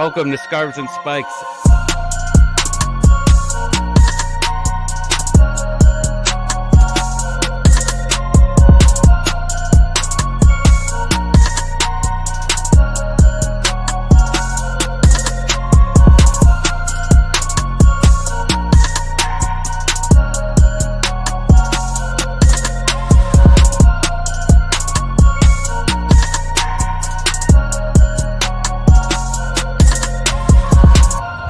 Welcome to Scarves and Spikes.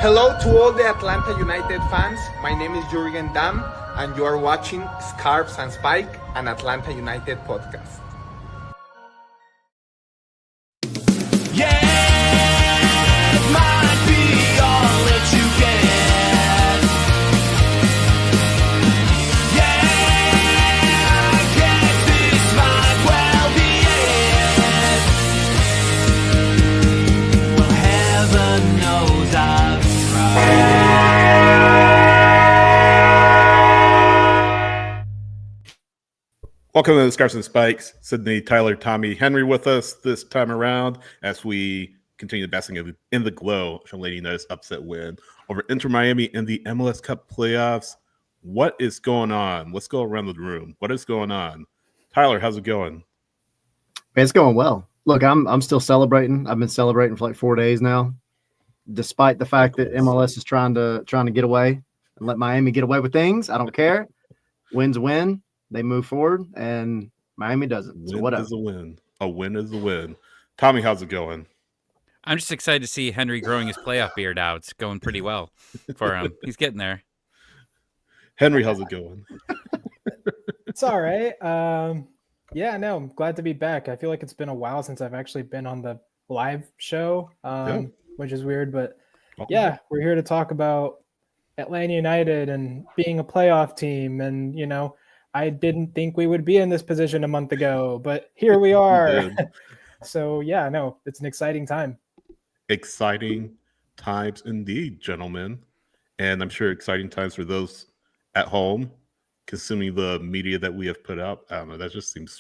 Hello to all the Atlanta United fans. My name is Jurgen Damm, and you are watching Scarves and Spike, an Atlanta United podcast. Welcome to the Scarves and Spikes. Sydney, Tyler, Tommy, Henry with us this time around as we continue basking in the glow from Lady United's upset win over Inter Miami in the MLS Cup Playoffs. What is going on? Let's go around the room. What is going on? Tyler, how's it going? It's going well. Look, I'm still celebrating. I've been celebrating for like 4 days now, despite the fact that MLS is trying to get away and let Miami get away with things. I don't care. Win's a win. They move forward, and Miami doesn't. So win is a win. A win is a win. Tommy, how's it going? I'm just excited to see Henry growing his playoff beard out. It's going pretty well for him. He's getting there. Henry, how's it going? It's all right. Yeah, no, I'm glad to be back. I feel like it's been a while since I've actually been on the live show, which is weird. But yeah, we're here to talk about Atlanta United and being a playoff team. And, you know, I didn't think we would be in this position a month ago, but here we are. So, yeah, no, it's an exciting time. Exciting times indeed, gentlemen. And I'm sure exciting times for those at home consuming the media that we have put out. I don't know, that just seems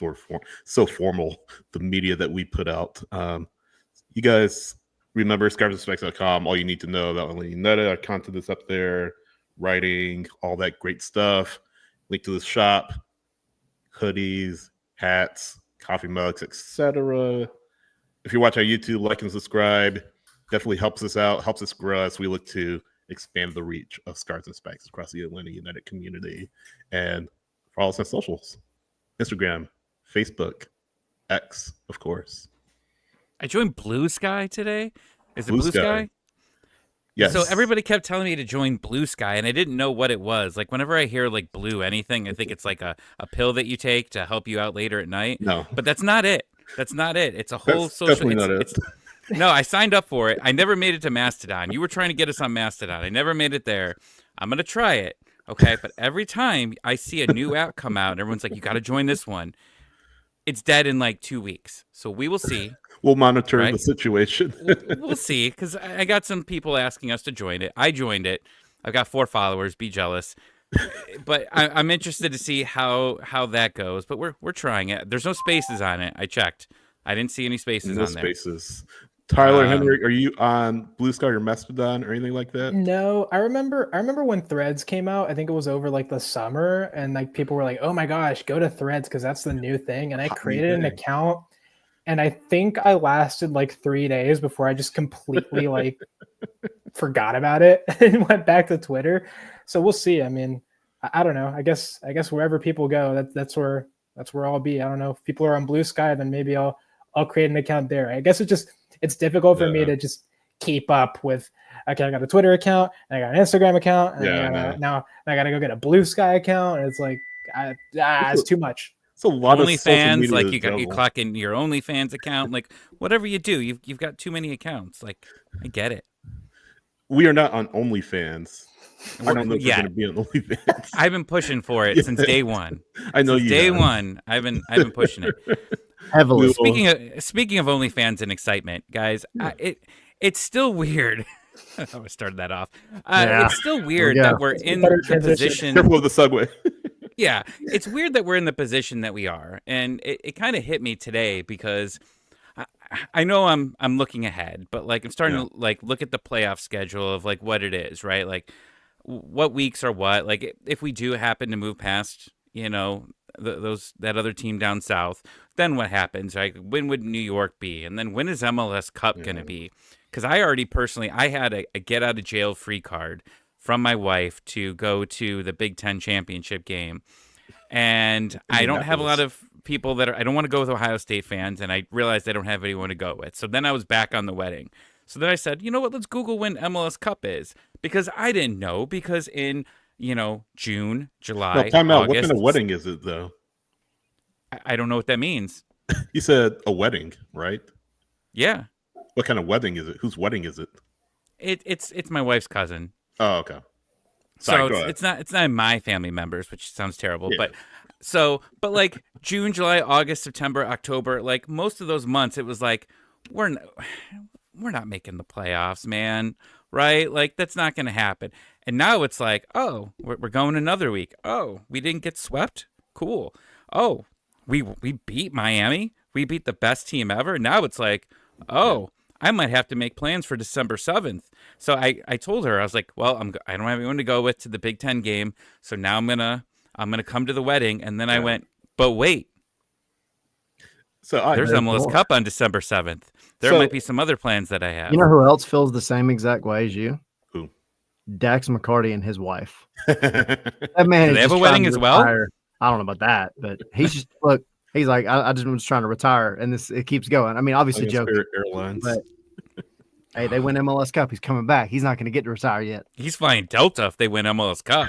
so formal, the media that we put out. You guys remember scarvesandspikes.com, all you need to know about Atlanta United. Our content is up there, writing, all that great stuff. Link to the shop, hoodies, hats, coffee mugs, etc. If you're watching on YouTube, like and subscribe. Definitely helps us out, helps us grow as we look to expand the reach of Scarves and Spikes across the Atlanta United community. And follow us on socials, Instagram, Facebook, X, of course. I joined Blue Sky today. Is it Blue Sky? Yes. So everybody kept telling me to join Blue Sky, and I didn't know what it was. Like, whenever I hear, like, blue anything, I think it's like a pill that you take to help you out later at night. No. But that's not it. That's not it. It's a whole social... Definitely not it. No, I signed up for it. I never made it to Mastodon. You were trying to get us on Mastodon. I never made it there. I'm going to try it, okay? But every time I see a new app come out, and everyone's like, you got to join this one, it's dead in like 2 weeks. So we will see. We'll monitor the situation. We'll see, because I got some people asking us to join it. I joined it. I've got 4 followers. Be jealous. But I'm interested to see how that goes. But we're trying it. There's no spaces on it. I checked. I didn't see any spaces on there. No spaces. Tyler, Henry, are you on Blue Sky or Mastodon or anything like that? No, I remember when Threads came out. I think it was over like the summer, and like people were like, "Oh my gosh, go to Threads because that's the new thing." And I created an account, and I think I lasted like 3 days before I just completely like forgot about it and went back to Twitter. So we'll see. I mean, I don't know. I guess wherever people go, that's where I'll be. I don't know if people are on Blue Sky, then maybe I'll create an account there. I guess it's difficult for me to just keep up with, okay, I got a Twitter account, and I got an Instagram account, and now I got to go get a Blue Sky account, and it's like, it's too much. It's a lot of OnlyFans, like you clock in your OnlyFans account, like whatever you do, you've got too many accounts. Like, I get it. We are not on OnlyFans. I don't know if we're going to be on OnlyFans. I've been pushing for it since day one. I know since you. Day one, I've been pushing it. Heavily. Speaking of OnlyFans and excitement, guys, it's still weird. I started that off. It's still weird that we're in the position. Careful with the segue. Yeah, it's weird that we're in the position that we are, and it kind of hit me today because I know I'm looking ahead, but like I'm starting Yeah. to like look at the playoff schedule of like what it is, right? Like what weeks are what. Like if we do happen to move past, those that other team down south, then what happens? Like when would New York be, and then when is MLS Cup going to be? Because I already personally I had a get out of jail free card from my wife to go to the Big Ten championship game. And I don't have a lot Indianapolis. of people I don't want to go with Ohio State fans, and I realized I don't have anyone to go with. So then I was back on the wedding. So then I said, you know what, let's Google when MLS Cup is. Because I didn't know, because in, June, No, July, time out. What kind August, of wedding is it though? I don't know what that means. You said a wedding, right? Yeah. What kind of wedding is it? Whose wedding is it? It's my wife's cousin. Oh, okay. So Sorry, go ahead. it's not my family members, which sounds terrible, Yeah. but like June, July, August, September, October, like most of those months, it was like we're not making the playoffs, man, right? Like that's not going to happen. And now it's like, oh, we're going another week. Oh, we didn't get swept. Cool. Oh, we beat Miami. We beat the best team ever. Now it's like, oh, I might have to make plans for December 7th. So I told her, I was like, well, I don't have anyone to go with to the Big Ten game. So now I'm gonna come to the wedding. And then I went, but wait, So there's there's MLS more. Cup on December 7th. There So- might be some other plans that I have. You know who else feels the same exact way as you? Who? Dax McCarty and his wife. That man Do is they have just a wedding trying to as well? retire. I don't know about that, but he's just look. He's like, I just was trying to retire, and it keeps going. I mean, obviously joking, Spirit Airlines. but hey, they win MLS Cup. He's coming back. He's not going to get to retire yet. He's flying Delta if they win MLS Cup.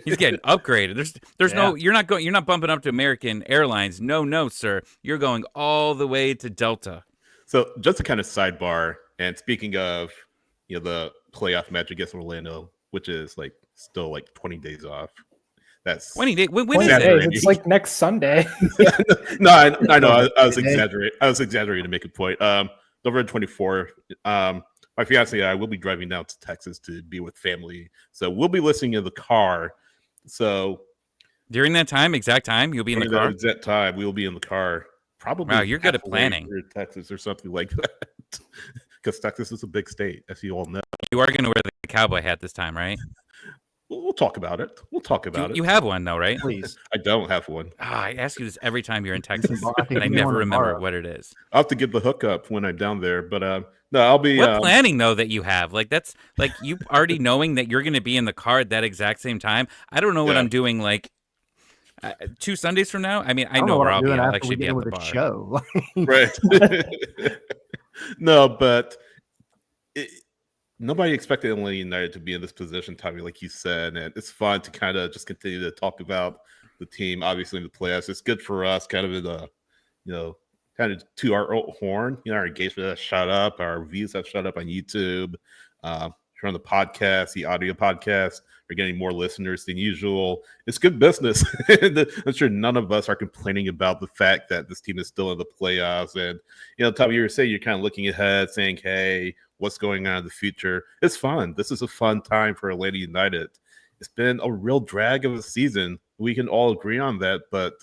He's getting upgraded. There's no you're not bumping up to American Airlines. No, sir. You're going all the way to Delta. So just a kind of sidebar, and speaking of the playoff match against Orlando, which is like still like 20 days off. That's 20 days. When is 20 it? days. It's like next Sunday. No, I know. I was exaggerating. I was exaggerating to make a point. November 24. My fiance and I will be driving down to Texas to be with family, so we'll be listening in the car. So During that exact time, you'll be in the during car. that exact time, we will be in the car. Probably. Wow, you're good at halfway planning. through Texas or something like that, because Texas is a big state, as you all know. You are going to wear the cowboy hat this time, right? We'll talk about it. We'll talk about it. You have one though, right? Please. I don't have one. I ask you this every time you're in Texas, I think and I you never want to remember borrow. what it is. I'll have to get the hookup when I'm down there. But no, I'll be. What planning though that you have? Like that's like you already knowing that you're going to be in the car at that exact same time. I don't know what Yeah. I'm doing. Like 2 Sundays from now. I mean, I don't know what where I'm I'll be. doing I'll after actually we be get at with the the bar. show. Right. No, but nobody expected Atlanta United to be in this position, Tommy, like you said. And it's fun to kind of just continue to talk about the team, obviously, in the playoffs. It's good for us, kind of in the, kind of to our own horn. Our engagement has shot up, our views have shot up on YouTube. On the podcast, the audio podcast, we're getting more listeners than usual. It's good business. I'm sure none of us are complaining about the fact that this team is still in the playoffs. And, Tommy, you were saying you're kind of looking ahead, saying, hey, what's going on in the future? It's fun. This is a fun time for Atlanta United. It's been a real drag of a season. We can all agree on that, but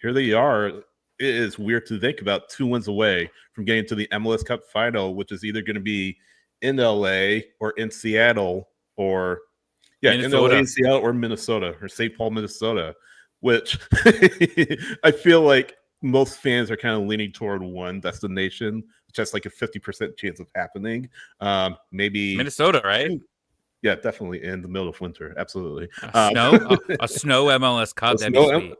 here they are. It is weird to think about 2 wins away from getting to the MLS Cup final, which is either going to be in LA or in Seattle or in LA, in Seattle or Minnesota or St. Paul, Minnesota, which I feel like most fans are kind of leaning toward one destination, which has like a 50% chance of happening. Maybe Minnesota, right? Yeah, definitely in the middle of winter. Absolutely. A snow MLS Cup. That'd be sweet.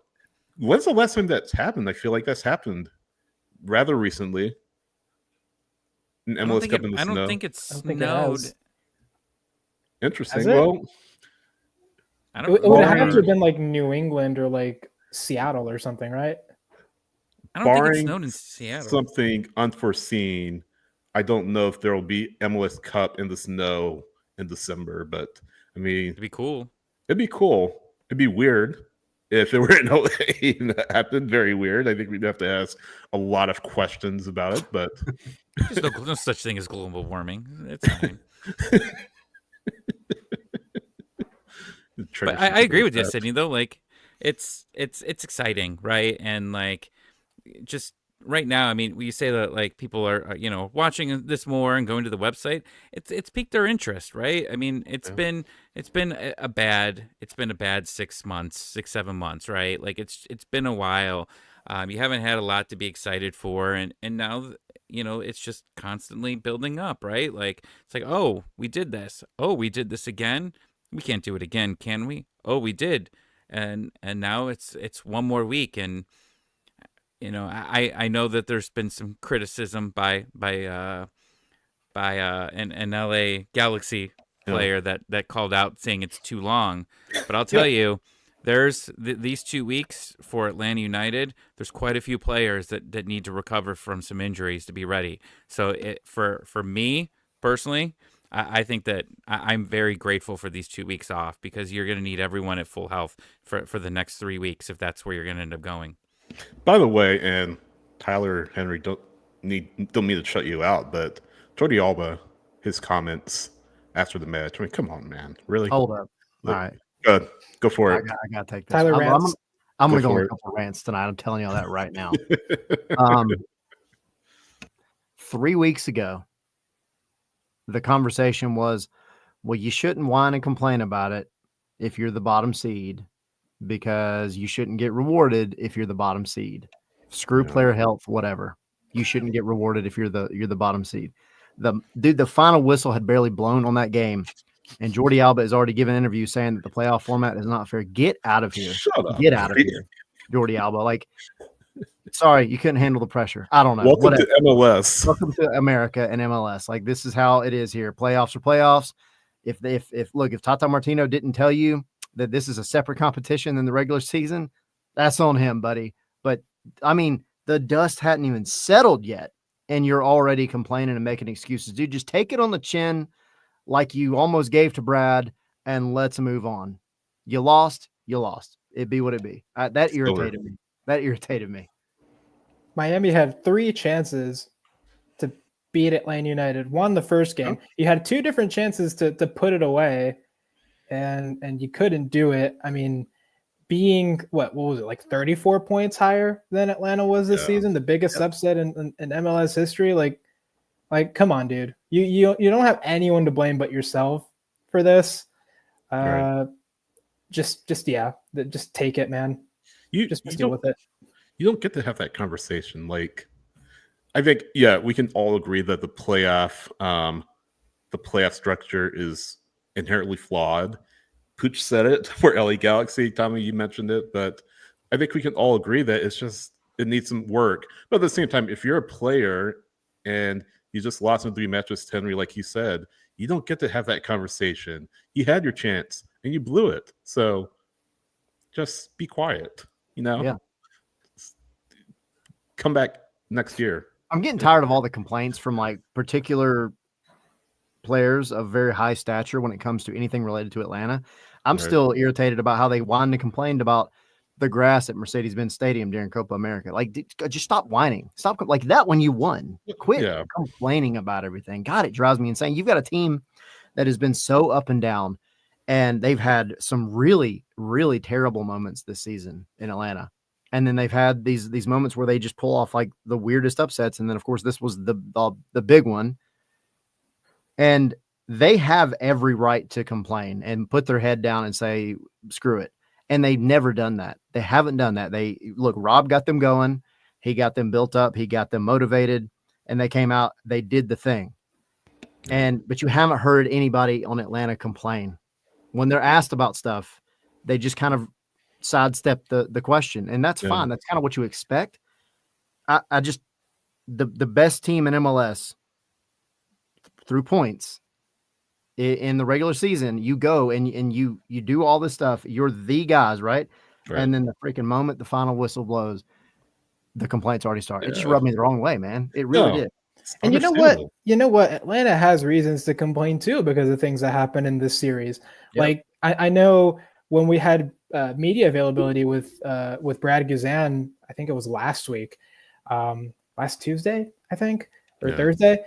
When's the last time that's happened? I feel like that's happened rather recently. An MLS Cup in the snow. I don't think it's snowed. Interesting. Has it? Well, It would have to have been like New England or like Seattle or something, right? I don't think it snowed in Seattle. Something unforeseen. I don't know if there will be MLS Cup in the snow in December, but I mean, It'd be cool. It'd be cool. It'd be weird if it were in LA and that happened. Very weird. I think we'd have to ask a lot of questions about it, but There's no such thing as global warming. It's fine. But I agree with you, Sydney. Though, like, it's exciting, right? And like, just right now, I mean, when you say that like people are watching this more and going to the website, it's piqued their interest, right? I mean, it's been a bad 6 7 months, right? Like it's been a while. You haven't had a lot to be excited for, and now it's just constantly building up, right? Like it's like, oh, we did this. Oh, we did this again. We can't do it again, can we? Oh, we did, and now it's one more week, and I know that there's been some criticism by an LA Galaxy player that called out saying it's too long, but I'll tell you, there's these 2 weeks for Atlanta United. There's quite a few players that need to recover from some injuries to be ready. So for me personally, I think that I'm very grateful for these 2 weeks off, because you're going to need everyone at full health for the next 3 weeks if that's where you're going to end up going. By the way, and Tyler Henry, don't mean to shut you out, but Jordi Alba, his comments after the match. I mean, come on, man, really? Hold up. Look, All right. Good. Go for I it. got to take this. Tyler rants. I'm going to Go go for on a it. couple rants tonight. I'm telling you all that right now. 3 weeks ago, the conversation was, well, you shouldn't whine and complain about it if you're the bottom seed, because you shouldn't get rewarded if you're the bottom seed. Screw player health, whatever. You shouldn't get rewarded if you're the bottom seed. The final whistle had barely blown on that game, and Jordi Alba has already given an interview saying that the playoff format is not fair. Get out of here. Shut up. Get out of here, Jordi Alba. Like, sorry, you couldn't handle the pressure. I don't know. Welcome Whatever. to MLS. Welcome to America and MLS. Like, this is how it is here. Playoffs are playoffs. If Tata Martino didn't tell you that this is a separate competition than the regular season, that's on him, buddy. But I mean, the dust hadn't even settled yet, and you're already complaining and making excuses. Dude, just take it on the chin like you almost gave to Brad, and let's move on. You lost. It be what it be. That irritated me. Miami had 3 chances to beat Atlanta United. Won the first game. You had 2 different chances to put it away, and you couldn't do it. I mean, being what was it, like 34 points higher than Atlanta was this season, the biggest upset in MLS history. Like come on, dude. You don't have anyone to blame but yourself for this. Just take it, man. You Just deal with it. You don't get to have that conversation. Like, I think, we can all agree that the playoff structure is inherently flawed. Pooch said it for LA Galaxy. Tommy, you mentioned it, but I think we can all agree that it needs some work. But at the same time, if you're a player and you just lost in 3 matches, Henry, like you said, you don't get to have that conversation. You had your chance and you blew it. So just be quiet, Yeah. Come back next year. I'm getting tired of all the complaints from like particular players of very high stature when it comes to anything related to Atlanta. I'm still irritated about how they whined and complained about the grass at Mercedes-Benz Stadium during Copa America. Like, just stop whining. Stop like that when you won. Quit complaining about everything. God, it drives me insane. You've got a team that has been so up and down, and they've had some really, really terrible moments this season in Atlanta. And then they've had these moments where they just pull off like the weirdest upsets. And then, of course, this was the big one. And they have every right to complain and put their head down and say, screw it. And they've never done that. They haven't done that. Rob got them going. He got them built up. He got them motivated, and they came out, they did the thing. But you haven't heard anybody on Atlanta complain. When they're asked about stuff, they just kind of sidestep the question, and that's fine. That's kind of what you expect. I just, the best team in MLS through points in the regular season, you go and you do all this stuff. You're the guys, right? And then the freaking moment the final whistle blows, the complaints already start. It just rubbed me the wrong way, man. It really did. And you know what? Atlanta has reasons to complain too because of things that happen in this series. Yep. Like I know when we had media availability with Brad Guzan, I think it was last week, last Tuesday, I think, or Thursday.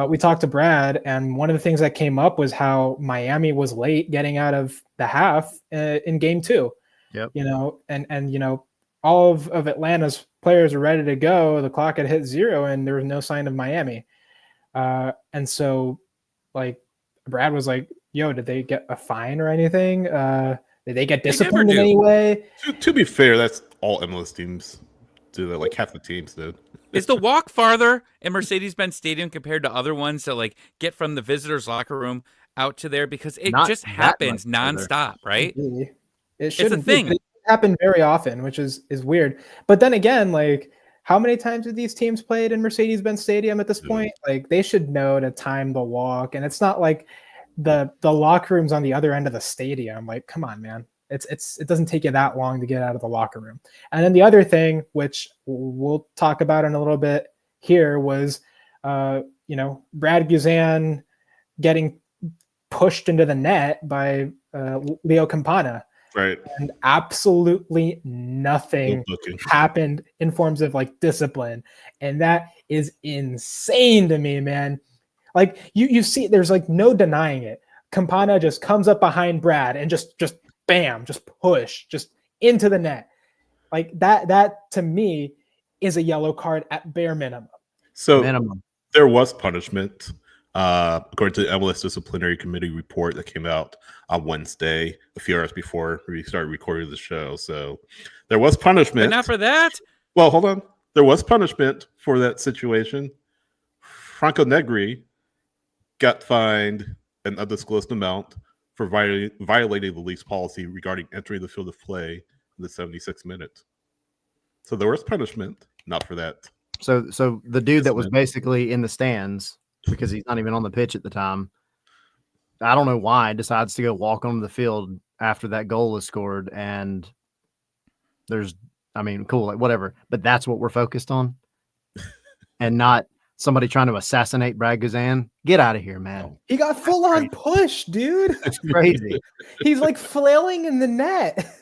We talked to Brad, and one of the things that came up was how Miami was late getting out of the half in game 2. Yep. And all of Atlanta's players were ready to go, the clock had hit 0 and there was no sign of Miami. And so like Brad was like, yo, did they get a fine or anything? Did they get disciplined in any way? To be fair, that's all MLS teams do that. Like half the teams did. Is the walk farther in Mercedes-Benz Stadium compared to other ones to like get from the visitors' locker room out to there? Because it Not just that happens much farther. nonstop, right? It shouldn't It's a thing. be, it happen very often, which is weird. But then again, like how many times have these teams played in Mercedes-Benz Stadium at this point? Like they should know to time the walk, and it's not like the locker room's on the other end of the stadium. Like, come on, man. It doesn't take you that long to get out of the locker room. And then the other thing, which we'll talk about in a little bit here, was Brad Guzan getting pushed into the net by Leo Campana. Right. And absolutely nothing happened in forms of like discipline. And that is insane to me, man. Like you see, there's like no denying it. Campana just comes up behind Brad and just bam, just push, just into the net. Like that to me is a yellow card at bare minimum. So there was punishment. According to the MLS disciplinary committee report that came out on Wednesday, a few hours before we started recording the show. So there was punishment. But not for that. Well, hold on. There was punishment for that situation. Franco Negri got fined an undisclosed amount for violating the league's policy regarding entering the field of play in the 76th minute. So there was punishment, not for that. So the dude that was basically in the stands, because he's not even on the pitch at the time, I don't know why, decides to go walk onto the field after that goal is scored. And cool, like whatever. But that's what we're focused on. And not somebody trying to assassinate Brad Guzan. Get out of here, man. He got full on push, dude. That's crazy. He's like flailing in the net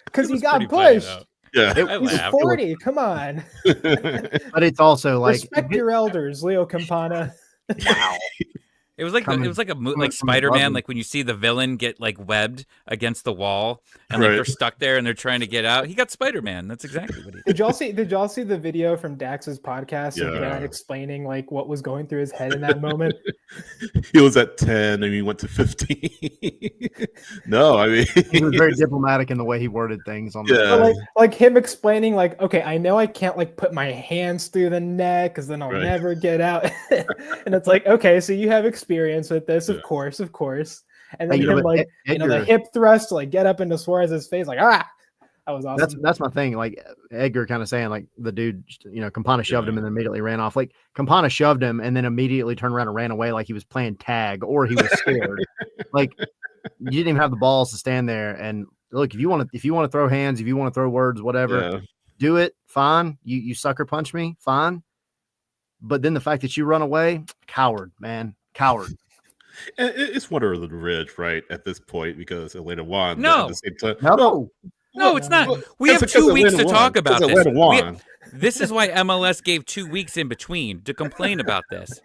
because he got pushed. Yeah, he's 40. Come on. But it's also like respect your elders, Leo Campana. Wow. It was like Spider-Man, like when you see the villain get like webbed against the wall and like they're stuck there and they're trying to get out. He got Spider-Man. That's exactly what he did. Did y'all see the video from Dax's podcast of Brad explaining like what was going through his head in that moment? He was at 10 and he went to 15. No, I mean he was very diplomatic in the way he worded things on that. So like him explaining like, okay, I know I can't like put my hands through the neck because then I'll never get out. And it's like, okay, so you have experience with this, of course. And then him like the hip thrust to like get up into Suarez's face, like that was awesome. That's my thing. Like Edgar kind of saying like the dude, Campana shoved him and then immediately ran off. Like Campana shoved him and then immediately turned around and ran away like he was playing tag or he was scared. Like you didn't even have the balls to stand there and look. If you want to throw hands, if you want to throw words, whatever, do it. Fine. You sucker punch me, fine. But then the fact that you run away, coward, man. Coward. And it's water under the bridge, right? At this point, because Atlanta won. No, at the same time. No, it's not. We have 2 weeks to talk about this. This is why MLS gave 2 weeks in between to complain about this.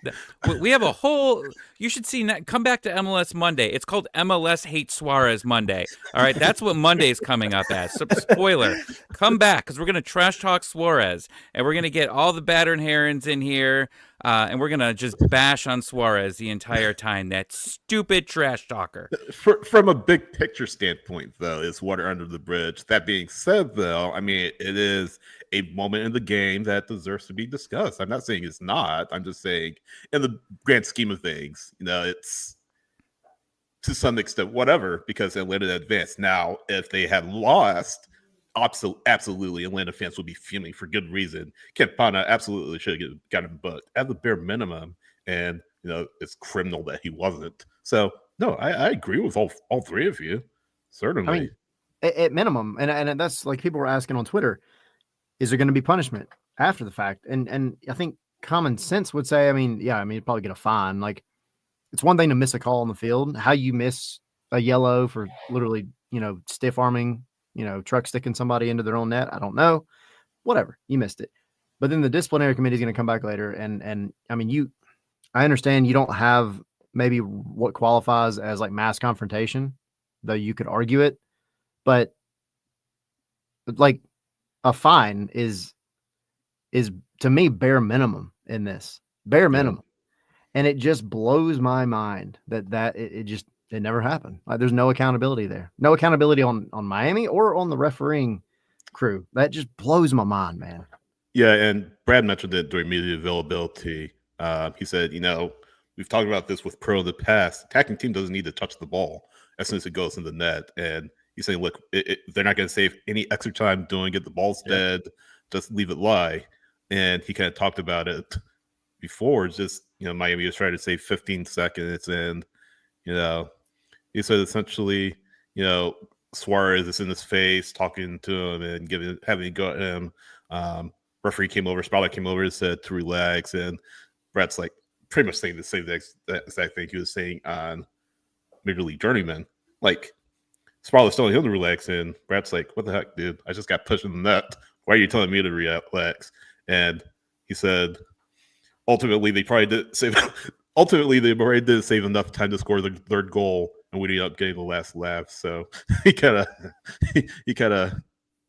We have a whole. You should see. Come back to MLS Monday. It's called MLS Hate Suarez Monday. All right, that's what Monday's coming up as. So, spoiler. Come back because we're gonna trash talk Suarez and we're gonna get all the battered herons in here. And we're going to just bash on Suarez the entire time. That stupid trash talker. From a big picture standpoint, though, it's water under the bridge. That being said, though, I mean, it is a moment in the game that deserves to be discussed. I'm not saying it's not. I'm just saying in the grand scheme of things, it's to some extent whatever because Atlanta advanced. Now, if they had lost, absolutely, Atlanta fans would be fuming for good reason. Campana absolutely should have gotten booked at the bare minimum, and it's criminal that he wasn't. So, no, I agree with all three of you, certainly. I mean, at minimum, and that's like people were asking on Twitter, is there going to be punishment after the fact? And I think common sense would say, you'd probably get a fine. Like, it's one thing to miss a call on the field. How you miss a yellow for literally, stiff arming. Truck sticking somebody into their own net. I don't know. Whatever. You missed it. But then the disciplinary committee is going to come back later. And I mean, I understand you don't have maybe what qualifies as like mass confrontation, though you could argue it. But like a fine is is to me bare minimum in this. Bare minimum. And it just blows my mind that it never happened. Like, there's no accountability there. No accountability on Miami or on the refereeing crew. That just blows my mind, man. Yeah, and Brad mentioned it during media availability. He said, we've talked about this with Pro in the past. Attacking team doesn't need to touch the ball as soon as it goes in the net. And he's saying, look, they're not going to save any extra time doing it. The ball's dead. Just leave it lie. And he kind of talked about it before. Just, Miami was trying to save 15 seconds. And, he said essentially, Suarez is in his face, talking to him and having to go at him. Referee came over, Spotlight came over and said to relax. And Brad's like pretty much saying the same exact thing he was saying on Major League Journeyman. Like, Spotlight's telling him to relax, and Brad's like, what the heck, dude? I just got pushed in the net. Why are you telling me to relax? And he said, ultimately, they didn't save enough time to score the third goal, and we ended up getting the last laugh. So he kind of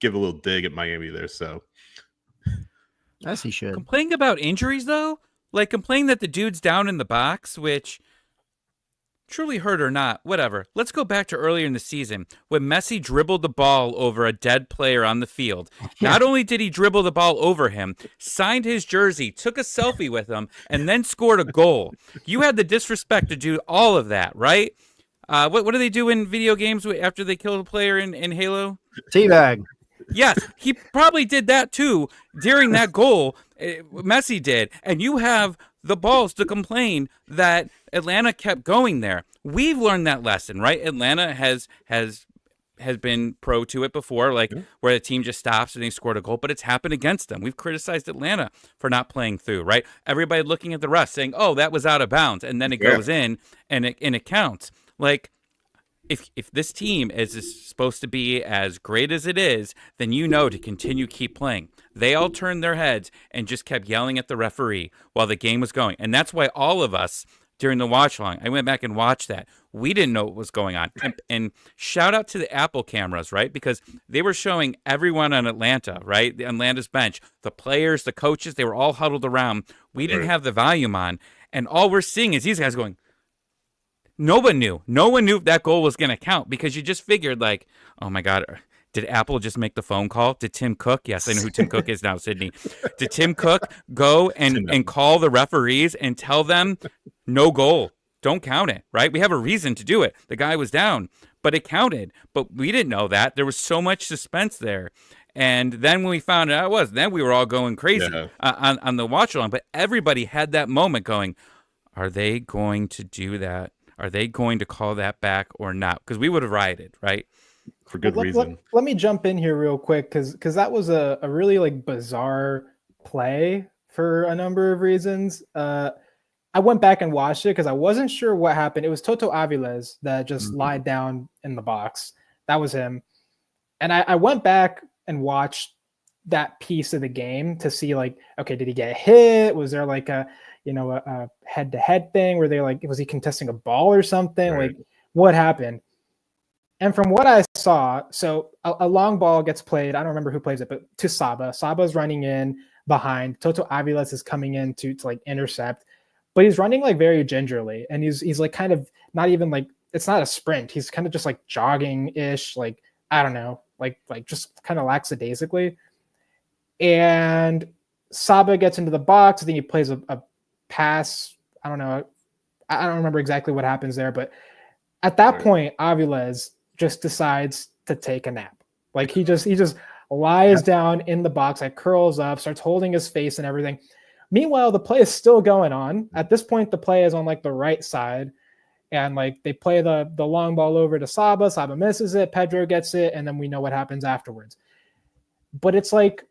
give a little dig at Miami there. So As he should. Complaining about injuries, though, like complaining that the dude's down in the box, which truly hurt or not, whatever. Let's go back to earlier in the season when Messi dribbled the ball over a dead player on the field. Not only did he dribble the ball over him, signed his jersey, took a selfie with him, and then scored a goal. You had the disrespect to do all of that, right? What do they do in video games after they kill a player in Halo? Teabag. Yes, he probably did that too during that goal. Messi did, and you have the balls to complain that Atlanta kept going there. We've learned that lesson, right? Atlanta has been pro to it before, like where the team just stops and they scored a goal, but it's happened against them. We've criticized Atlanta for not playing through, right? Everybody looking at the ref saying, "Oh, that was out of bounds," and then it goes in and it counts. Like, if this team is supposed to be as great as it is, then to continue keep playing. They all turned their heads and just kept yelling at the referee while the game was going. And that's why all of us during the watch along, I went back and watched that. We didn't know what was going on. And shout out to the Apple cameras, right? Because they were showing everyone on Atlanta, right? Atlanta's bench, the players, the coaches, they were all huddled around. We didn't have the volume on. And all we're seeing is these guys going, no one knew if that goal was going to count, because you just figured, like, oh my God, did Apple just make the phone call? Did Tim Cook? Yes, I know who Tim Cook is now, Sydney. Did Tim Cook go and call the referees and tell them no goal? Don't count it, right? We have a reason to do it. The guy was down, but it counted. But we didn't know that. There was so much suspense there. And then when we found out then we were all going crazy on the watch along. But everybody had that moment going, are they going to do that? Are they going to call that back or not? Because we would have rioted, right? For good reason. Let me jump in here real quick, because that was a really bizarre play for a number of reasons. I went back and watched it because I wasn't sure what happened. It was Toto Aviles that just lied down in the box. That was him. And I went back and watched that piece of the game to see, like, okay, did he get hit? Was there like a head-to-head thing where was he contesting a ball or something? Right. Like, what happened? And from what I saw, so a long ball gets played. I don't remember who plays it, but to Saba. Saba's running in behind. Toto Aviles is coming in to like intercept, but he's running like very gingerly, and he's like kind of not even like, it's not a sprint. He's kind of just like jogging-ish, like, I don't know, like just kind of lackadaisically. And Saba gets into the box. I think he plays a pass. I don't know. I don't remember exactly what happens there, but at that point, Aviles just decides to take a nap. Like, he just lies down in the box, like curls up, starts holding his face and everything. Meanwhile, the play is still going on. At this point, the play is on like the right side, and like they play the long ball over to Saba. Saba misses it. Pedro gets it, and then we know what happens afterwards. But it's like,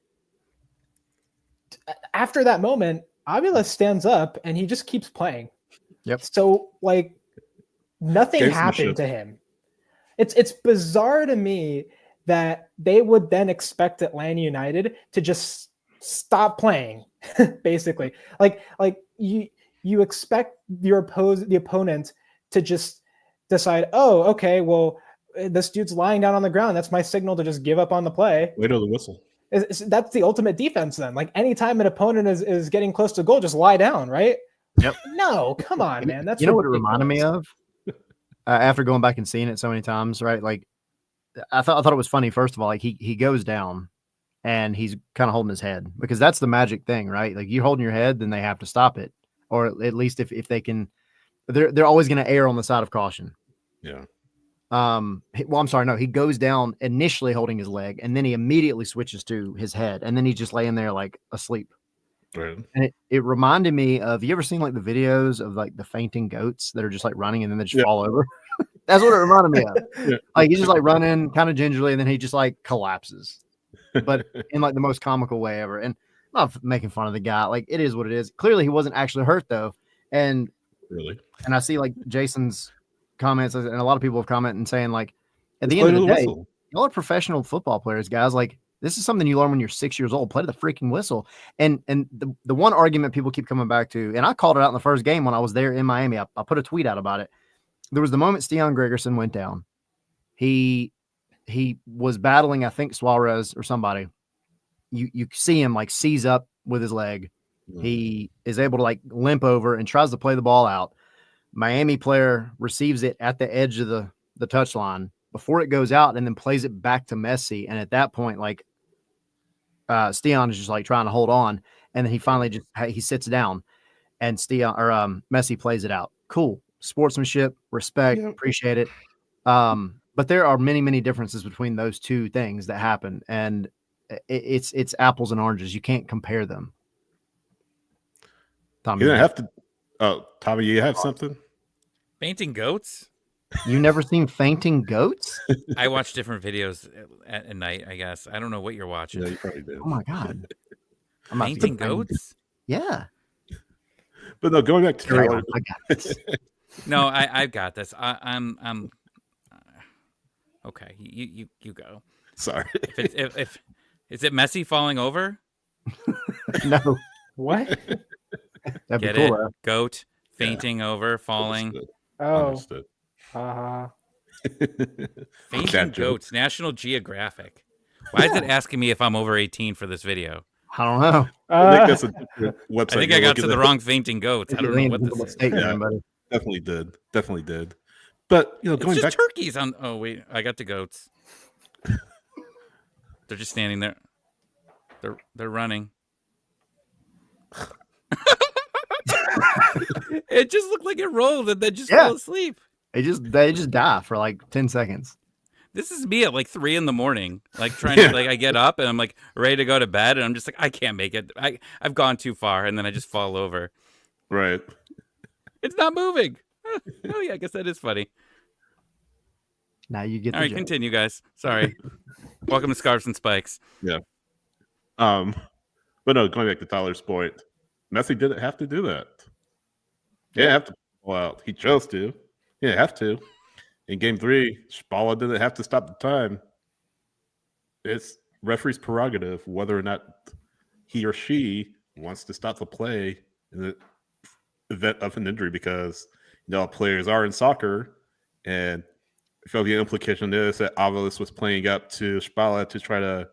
after that moment, Aviles stands up and he just keeps playing. Yep. So like nothing happened to him. It's bizarre to me that they would then expect Atlanta United to just stop playing, basically. Like you expect the opponent to just decide, oh, okay, well, this dude's lying down on the ground. That's my signal to just give up on the play. Wait till the whistle. That's the ultimate defense then. Like anytime an opponent is getting close to goal, just lie down, right? Yep. No, come on, man. That's you know what it reminded me ridiculous. of after going back and seeing it so many times, right? Like I thought it was funny. First of all, like he goes down and he's kind of holding his head because that's the magic thing, right? Like you're holding your head, then they have to stop it, or at least if they can, they're always going to err on the side of caution. Yeah. Well, I'm sorry, no, he goes down initially holding his leg, and then he immediately switches to his head, and then he's just laying there like asleep. Right. And it reminded me of, you ever seen like the videos of like the fainting goats that are just like running and then they just fall over? That's what it reminded me of. Yeah. Like he's just like running kind of gingerly, and then he just like collapses, but in like the most comical way ever. And I'm not making fun of the guy. Like it is what it is. Clearly he wasn't actually hurt though. And Really. I see like Jason's comments, and a lot of people have commented and saying like, at the Let's end of play the day, whistle. y'all are professional football players, guys. Like this is something you learn when you're 6 years old. Play the freaking whistle. And the one argument people keep coming back to, and I called it out in the first game when I was there in Miami. I put a tweet out about it. There was the moment Steon Gregerson went down. He was battling, I think, Suarez or somebody. You see him like seize up with his leg. He is able to like limp over and tries to play the ball out. Miami player receives it at the edge of the touchline before it goes out, and then plays it back to Messi. And at that point, like Steon is just like trying to hold on, and then he finally he sits down, and Messi plays it out. Cool sportsmanship, respect, appreciate it. But there are many differences between those two things that happen, and it's apples and oranges. You can't compare them. Tommy, You don't have to. Oh, Tommy, you have something? Fainting goats? You never seen fainting goats? I watch different videos at night, I guess. I don't know what you're watching. Yeah, you probably did. Oh my god! I'm about to Fainting get fainted. goats? Yeah. But no, going back to Carry Tyler, on. I got this. No, I've got this. I'm okay. You go. sorry. If is it Messi falling over? No, What? that'd be Get cool. it? Goat fainting over, falling. Oh, Understood. haha. Fainting That joke. goats. National Geographic. Why is it asking me if I'm over 18 for this video? I don't know. I think that's a different website. I think you're I got looking to the at. wrong fainting goats. I don't know what this is. State Yeah. name, buddy. Definitely did. But It's going just back, turkeys on. Oh wait, I got the goats. They're just standing there. They're running. It just looked like it rolled and then just Yeah. fell asleep. They just die for like 10 seconds. This is me at like 3 a.m, like trying to like I get up and I'm like ready to go to bed and I'm just like I can't make it. I've gone too far and then I just fall over. right? It's not moving. Oh yeah, I guess that is funny. Now you get All the right, joke. continue, guys. Sorry. Welcome to Scarves and Spikes. But no, going back to Tyler's point, Messi didn't have to do that. He didn't have to pull out. He chose to. He didn't have to. In game 3, Spalla didn't have to stop the time. It's referee's prerogative whether or not he or she wants to stop the play in the event of an injury, because players are in soccer, and I feel the implication is that Avalos was playing up to Spalla to try to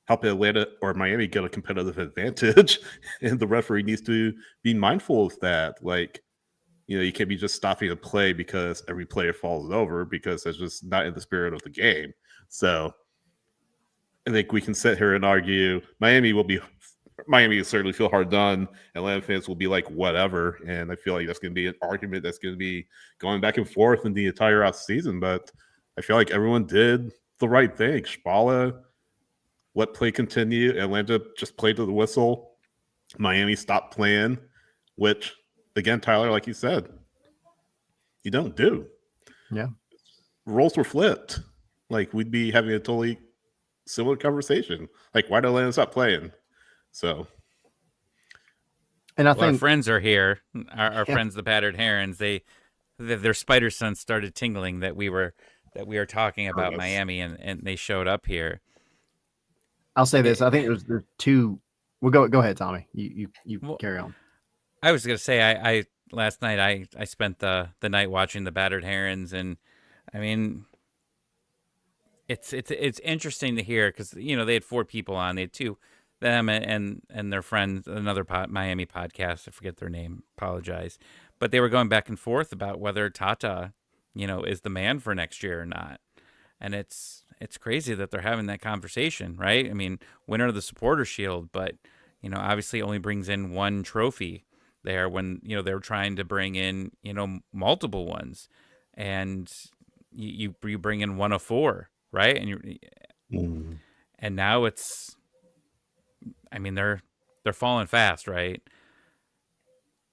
help Atlanta or Miami get a competitive advantage, and the referee needs to be mindful of that. Like, you can't be just stopping a play because every player falls over, because that's just not in the spirit of the game. So I think we can sit here and argue Miami will certainly feel hard done. Atlanta fans will be like, whatever. And I feel like that's going to be an argument that's going to be going back and forth in the entire off season. But I feel like everyone did the right thing. Spalla let play continue. Atlanta just played to the whistle. Miami stopped playing, which, again, Tyler, like you said, you don't do. Yeah. Roles were flipped. Like, we'd be having a totally similar conversation. Like, why did Atlanta stop playing? So, And I Well, our think friends are here. Our Yeah. friends, the Battered Herons. Their spider sense started tingling that we were talking about yes. Miami, and they showed up here. I'll say this. I think there's two. Well, go ahead, Tommy. You Well, carry on. I was gonna say I last night I spent the night watching the Battered Herons, and I mean it's interesting to hear because they had 4 people on. They had two, them and their friends, another Miami podcast. I forget their name. Apologize, but they were going back and forth about whether Tata, is the man for next year or not. And it's crazy that they're having that conversation, right? I mean, winner of the Supporter Shield, but obviously only brings in one trophy there when they were trying to bring in multiple ones, and you bring in one of four, right? And now it's, I mean, they're falling fast, right?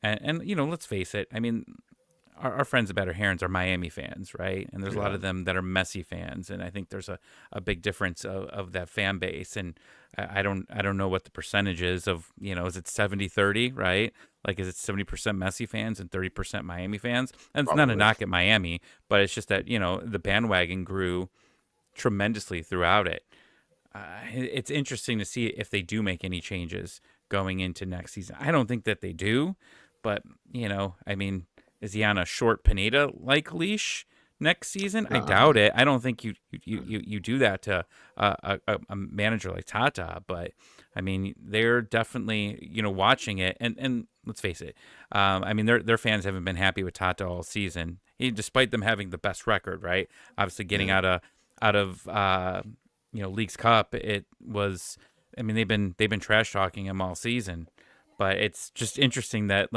And let's face it. I mean, our friends at Better Herons are Miami fans, right? And there's a lot of them that are Messi fans, and I think there's a big difference of that fan base. And I don't know what the percentage is of, is it 70-30, right? Like, is it 70% Messi fans and 30% Miami fans? And it's not a knock at Miami, but it's just that the bandwagon grew tremendously throughout it. It's interesting to see if they do make any changes going into next season. I don't think that they do, but I mean, is he on a short Pineda like leash next season? I doubt it. I don't think you do that to a manager like Tata. But I mean, they're definitely watching it, and let's face it. I mean, their fans haven't been happy with Tata all season, despite them having the best record. Right? Obviously, getting out of Leagues Cup, it was. I mean, they've been trash talking him all season, but it's just interesting that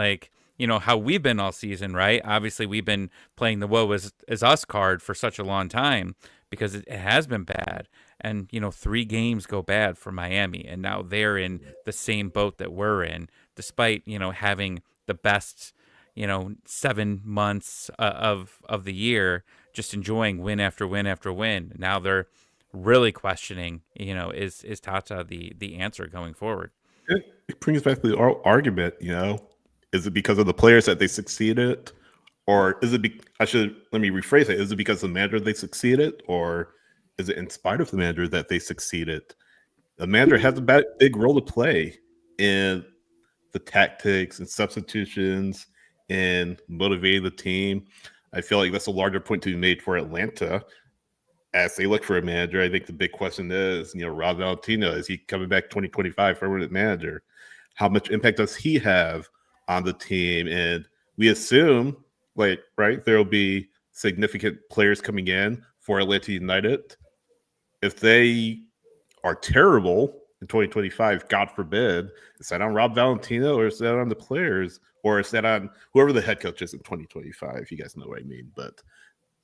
how we've been all season, right? Obviously, we've been playing the woe is us card for such a long time because it has been bad. And, 3 games go bad for Miami, and now they're in the same boat that we're in, despite, having the best, 7 months of the year, just enjoying win after win after win. Now they're really questioning, is Tata the answer going forward? It brings back the argument, is it because of the players that they succeeded, or is it? Let me rephrase it. Is it because of the manager they succeeded, or is it in spite of the manager that they succeeded? The manager has a big role to play in the tactics and substitutions and motivating the team. I feel like that's a larger point to be made for Atlanta as they look for a manager. I think the big question is, Rob Valentino, is he coming back 2025 permanent manager? How much impact does he have on the team? And we assume, there'll be significant players coming in for Atlanta United. If they are terrible in 2025, God forbid, is that on Rob Valentino, or is that on the players, or is that on whoever the head coach is in 2025? You guys know what I mean. But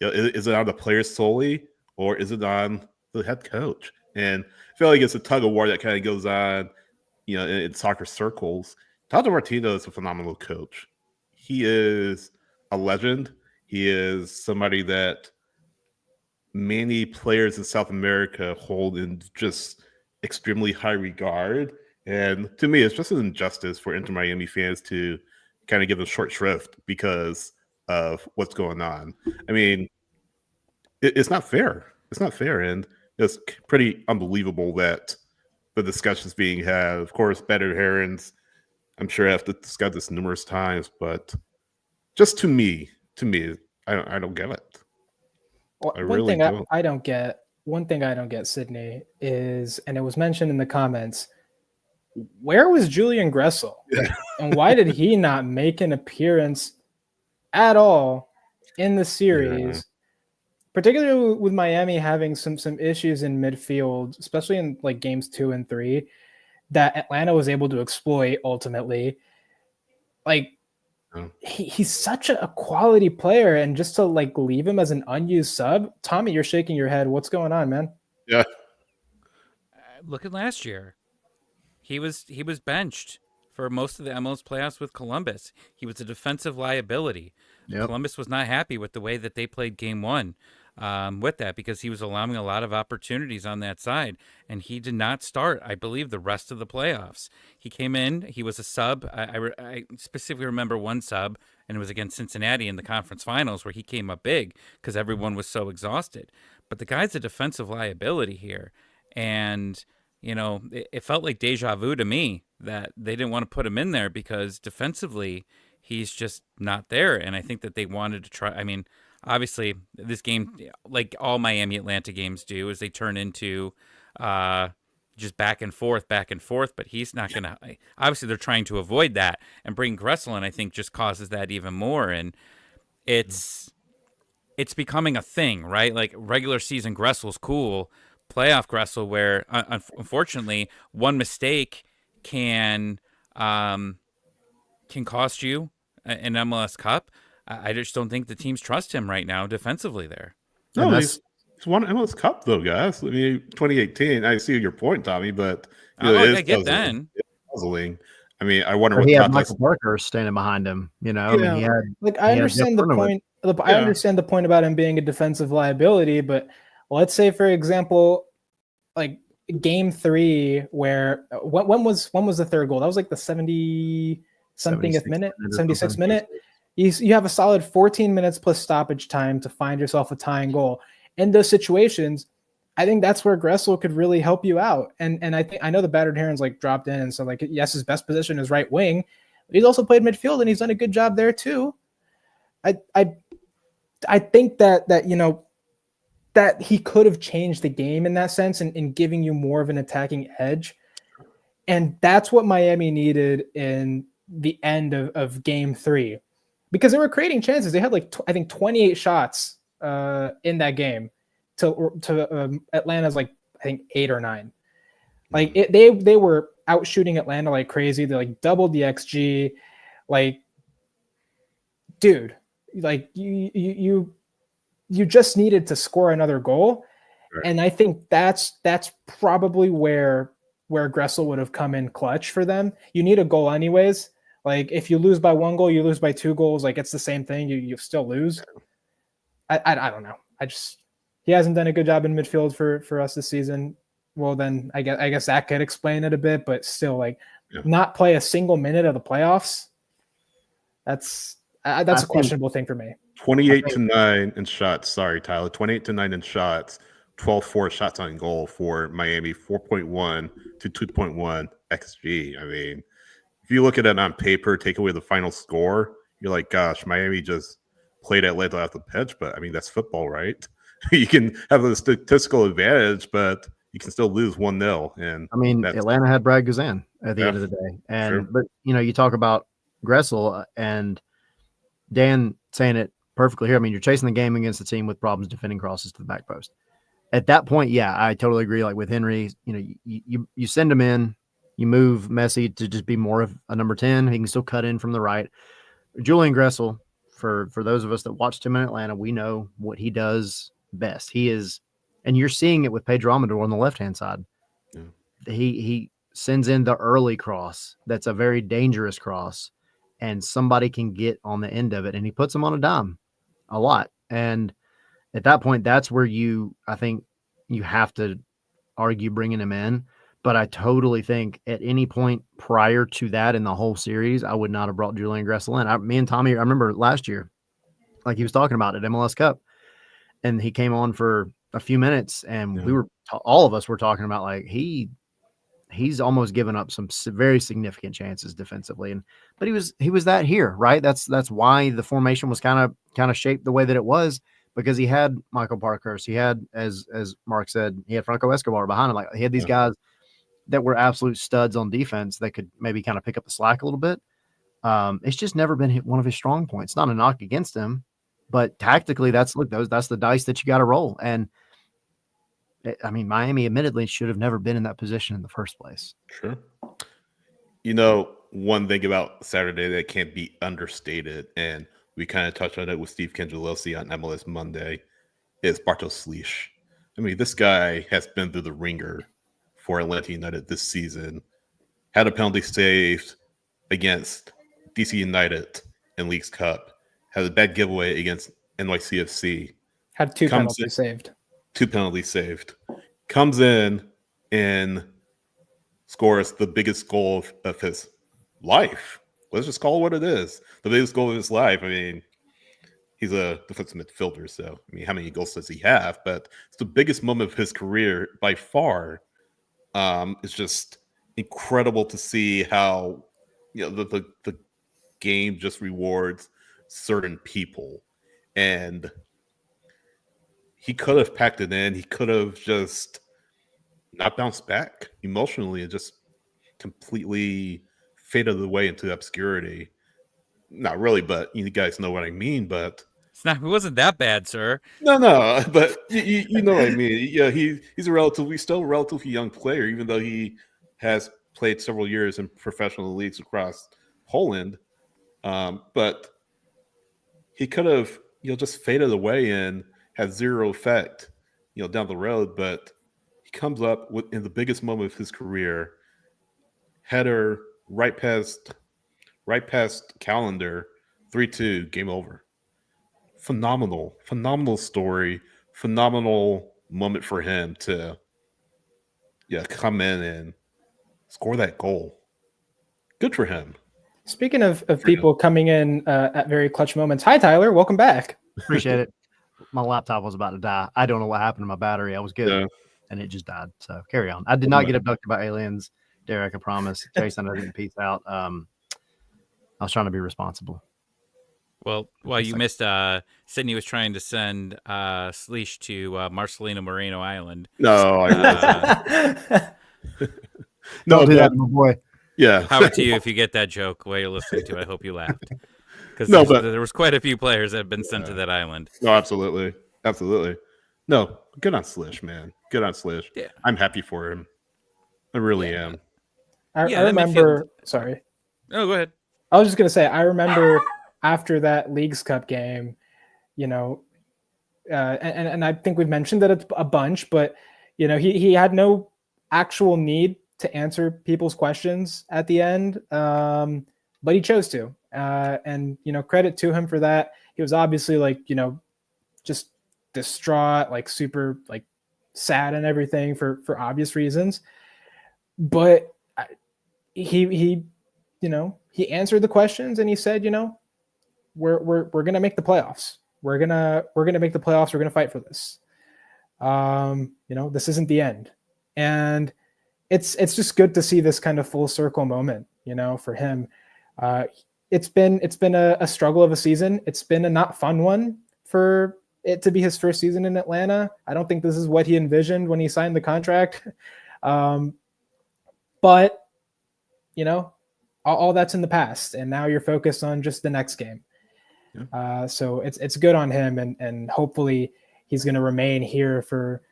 is it on the players solely, or is it on the head coach? And I feel like it's a tug of war that kind of goes on, in soccer circles. Tata Martino is a phenomenal coach. He is a legend. He is somebody that many players in South America hold in just extremely high regard. And to me, it's just an injustice for Inter Miami fans to kind of give a short shrift because of what's going on. I mean, it's not fair. It's not fair. And it's pretty unbelievable that the discussions being had. Of course, Better Herons, I'm sure I have to discuss this numerous times, but just to me, I don't get it. Well, I really don't. I don't get, Sydney, is, and it was mentioned in the comments, where was Julian Gressel? Yeah. And why did he not make an appearance at all in the series? Yeah. Particularly with Miami having some issues in midfield, especially in games 2 and 3, that Atlanta was able to exploit ultimately. He's such a quality player, and just to leave him as an unused sub. Tommy, you're shaking your head. What's going on, man? Yeah. Look at last year. He was benched for most of the MLS playoffs with Columbus. He was a defensive liability. Yep. Columbus was not happy with the way that they played game 1 with that, because he was allowing a lot of opportunities on that side, and he did not start, I believe, the rest of the playoffs. He came in, he was a sub. I specifically remember one sub, and it was against Cincinnati in the conference finals, where he came up big because everyone was so exhausted. But the guy's a defensive liability here, and it felt like deja vu to me that they didn't want to put him in there because defensively he's just not there. And I think that they wanted to try. I mean, obviously this game, like all Miami Atlanta games do, is they turn into just back and forth, back and forth. But he's not going to. Obviously, they're trying to avoid that, and bring Gressel in, I think, just causes that even more. And it's becoming a thing, right? Like regular season Gressel's cool, playoff Gressel, where unfortunately one mistake can cost you an MLS Cup. I just don't think the teams trust him right now defensively there. No, And he's won an MLS Cup though, guys. I mean, 2018. I see your point, Tommy, but it I is get then. puzzling. I mean, I wonder Or what he had Tata's. Michael Parker standing behind him. I mean, he had like I he had Jeff understand the Burnham with- point. I Yeah. understand the point about him being a defensive liability, but let's say, for example, like game 3, where when was the third goal? That was like the 70 somethingth minute, 76th minute. You have a solid 14 minutes plus stoppage time to find yourself a tying goal. In those situations, I think that's where Gressel could really help you out. And I know the battered herons like dropped in, and so like yes, his best position is right wing, but he's also played midfield and he's done a good job there too. I think that that he could have changed the game in that sense, and in giving you more of an attacking edge. And that's what Miami needed in the end of game 3, because they were creating chances. They had like I think 28 shots in that game to Atlanta's like I think 8 or 9. Like they were out shooting Atlanta like crazy. They like doubled the XG. Like, dude, like you just needed to score another goal. Right. And I think that's probably where Gressel would have come in clutch for them. You need a goal anyways. Like if you lose by 1 goal, you lose by 2 goals. Like it's the same thing. You still lose. I don't know. He hasn't done a good job in midfield for us this season. Well, then I guess that could explain it a bit, but still, like not play a single minute of the playoffs. That's a questionable thing for me. 28-9 in shots. Sorry, Tyler. 28-9 in shots. 12-4 shots on goal for Miami. 4.1 to 2.1 XG. I mean, if you look at it on paper, take away the final score, you're like, gosh, Miami just played Atlanta off the pitch. But I mean, that's football, right? You can have a statistical advantage, but you can still lose 1-0. And I mean, Atlanta had Brad Guzan at the end of the day. And but you talk about Gressel and Dan saying it perfectly here. I mean, you're chasing the game against a team with problems defending crosses to the back post. At that point, yeah, I totally agree. Like with Henry, you send him in, you move Messi to just be more of a number 10. He can still cut in from the right. Julian Gressel, for those of us that watched him in Atlanta, we know what he does best. He is, and you're seeing it with Pedro Amador on the left-hand side. Yeah. He sends in the early cross. That's a very dangerous cross, and somebody can get on the end of it, and he puts them on a dime a lot. And at that point, that's where I think you have to argue bringing him in. But I totally think at any point prior to that in the whole series, I would not have brought Julian Gressel in. Me and Tommy, I remember last year, like he was talking about at MLS Cup, and he came on for a few minutes, and we were all of us were talking about like he's almost given up some very significant chances defensively, but he was that here, right? That's why the formation was kind of shaped the way that it was, because he had Michael Parkhurst, he had as Mark said, he had Franco Escobar behind him. Like he had these guys that were absolute studs on defense that could maybe kind of pick up the slack a little bit. It's just never been one of his strong points. Not a knock against him, but tactically, that's the dice that you got to roll. And I mean, Miami admittedly should have never been in that position in the first place. Sure. One thing about Saturday that can't be understated, and we kind of touched on it with Steve Kengelosi on MLS Monday, is Bartosz Slisz. I mean, this guy has been through the ringer for Atlanta United this season. Had a penalty saved against DC United in Leagues Cup. Had a bad giveaway against NYCFC. Had 2 penalties saved. 2 penalties saved. Comes in and scores the biggest goal of his life. Let's just call it what it is. The biggest goal of his life. I mean, he's a defensive midfielder, so I mean, how many goals does he have? But it's the biggest moment of his career by far. It's just incredible to see how the game just rewards certain people. And he could have packed it in. He could have just not bounced back emotionally and just completely faded away into obscurity. Not really, but you guys know what I mean. But It wasn't that bad, sir. no, but you know what I mean. Yeah, he's still a relatively young player, even though he has played several years in professional leagues across Poland. But he could have just faded away and had zero effect down the road. But he comes up in the biggest moment of his career, header right past calendar, 3-2, game over. Phenomenal story, phenomenal moment for him to come in and score that goal. Good for him. Speaking of people coming in at very clutch moments, hi Tyler, welcome back. Appreciate it. My laptop was about to die. I don't know what happened to my battery. I was good, and it just died. So carry on. I did not get abducted by aliens, Derek. I promise. Jason, I didn't peace out. I was trying to be responsible. Well, you missed. Sydney was trying to send Sleesh to Marcelino Moreno Island. No, Don't do that, my boy. Yeah. Power to you if you get that joke while you're listening to it. I hope you laughed. Because there was quite a few players that have been sent to that island. No, absolutely. No, good on Slish, man. Good on Slish. Yeah. I'm happy for him. I really am. I remember. Sorry. Oh, go ahead. I was just gonna say. I remember after that Leagues Cup game, and I think we've mentioned that a bunch, but he had no actual need to answer people's questions at the end, but he chose to, and credit to him for that. He was obviously just distraught, super sad and everything for obvious reasons, but he answered the questions and he said, we're gonna make the playoffs. We're gonna make the playoffs. We're gonna fight for this. This isn't the end, and it's just good to see this kind of full circle moment, for him. It's been a struggle of a season. It's been a not fun one for it to be his first season in Atlanta. I don't think this is what he envisioned when he signed the contract. But all that's in the past, and now you're focused on just the next game. Yeah. So it's good on him, and hopefully he's going to remain here for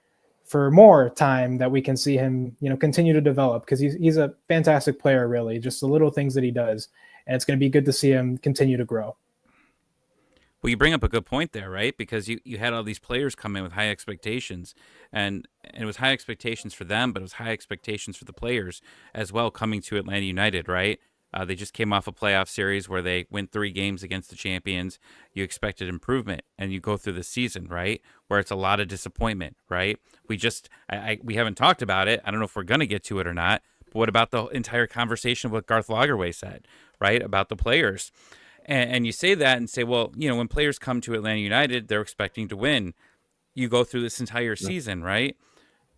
more time that we can see him, continue to develop, because he's a fantastic player, really, just the little things that he does. And it's going to be good to see him continue to grow. Well, you bring up a good point there, right? Because you had all these players come in with high expectations, and it was high expectations for them, but it was high expectations for the players as well coming to Atlanta United, right? They just came off a playoff series where they win 3 games against the champions. You expected improvement, and you go through the season, right, where it's a lot of disappointment, right? We haven't talked about it. I don't know if we're going to get to it or not, but what about the entire conversation of what Garth Lagerwey said, right, about the players? And you say that and say, well, when players come to Atlanta United, they're expecting to win. You go through this entire season, right?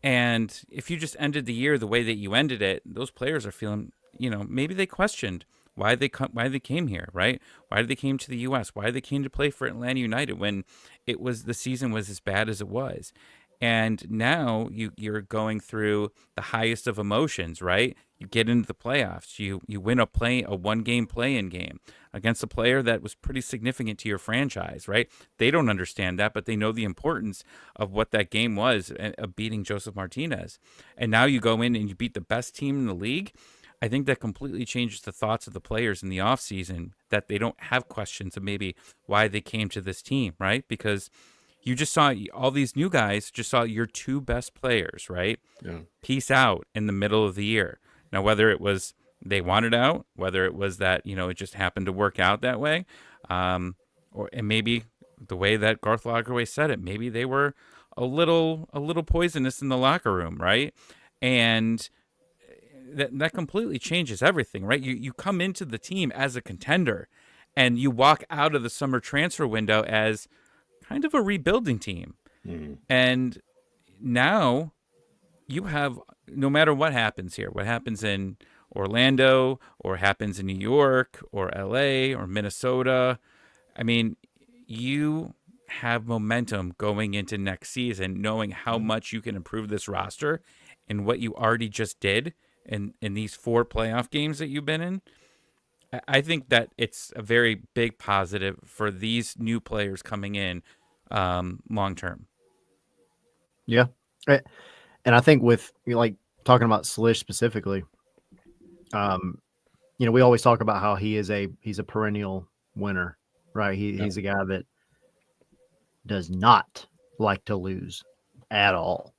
And if you just ended the year the way that you ended it, those players are feeling, maybe they questioned why they came here, right? Why they came to the U.S., why they came to play for Atlanta United when the season was as bad as it was. And now you're going through the highest of emotions, right? You get into the playoffs. You win a 1-game play-in game against a player that was pretty significant to your franchise, right? They don't understand that, but they know the importance of what that game was, of beating Joseph Martinez. And now you go in and you beat the best team in the league. I think that completely changes the thoughts of the players in the offseason, that they don't have questions of maybe why they came to this team, right? Because you just saw all these new guys, just saw your 2 best players, right? Yeah. Peace out in the middle of the year. Now, whether it was they wanted out, whether it was that, it just happened to work out that way, and maybe the way that Garth Lagerwey said it, maybe they were a little poisonous in the locker room, right? And that completely changes everything, right? You come into the team as a contender, and you walk out of the summer transfer window as kind of a rebuilding team. And now you have, no matter what happens here, what happens in Orlando or happens in New York or LA or Minnesota, I mean, you have momentum going into next season, knowing how much you can improve this roster and what you already just did in these 4 playoff games that you've been in. I think that it's a very big positive for these new players coming in long term. Yeah. Eh, And I think with like talking about Slish specifically, we always talk about how he's a perennial winner, right? He's a guy that does not like to lose at all.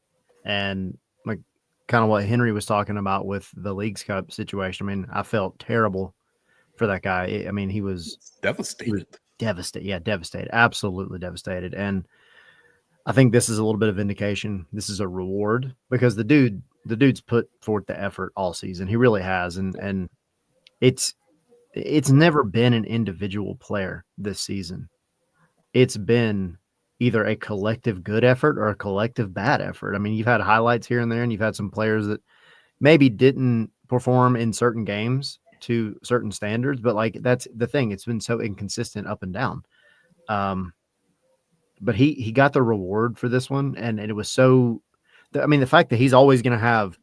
And like kind of what Henry was talking about with the Leagues Cup situation. I mean, I felt terrible for that guy. I mean, he was Devastated. devastated. Yeah, devastated. Absolutely devastated. And I think this is a little bit of indication. This is a reward because the dude's put forth the effort all season. He really has. And it's never been an individual player this season. It's been either a collective good effort or a collective bad effort. I mean, you've had highlights here and there, and you've had some players that maybe didn't perform in certain games to certain standards, but like that's the thing. It's been so inconsistent up and down. But he got the reward for this one, and it was so. I mean, the fact that he's always going to have.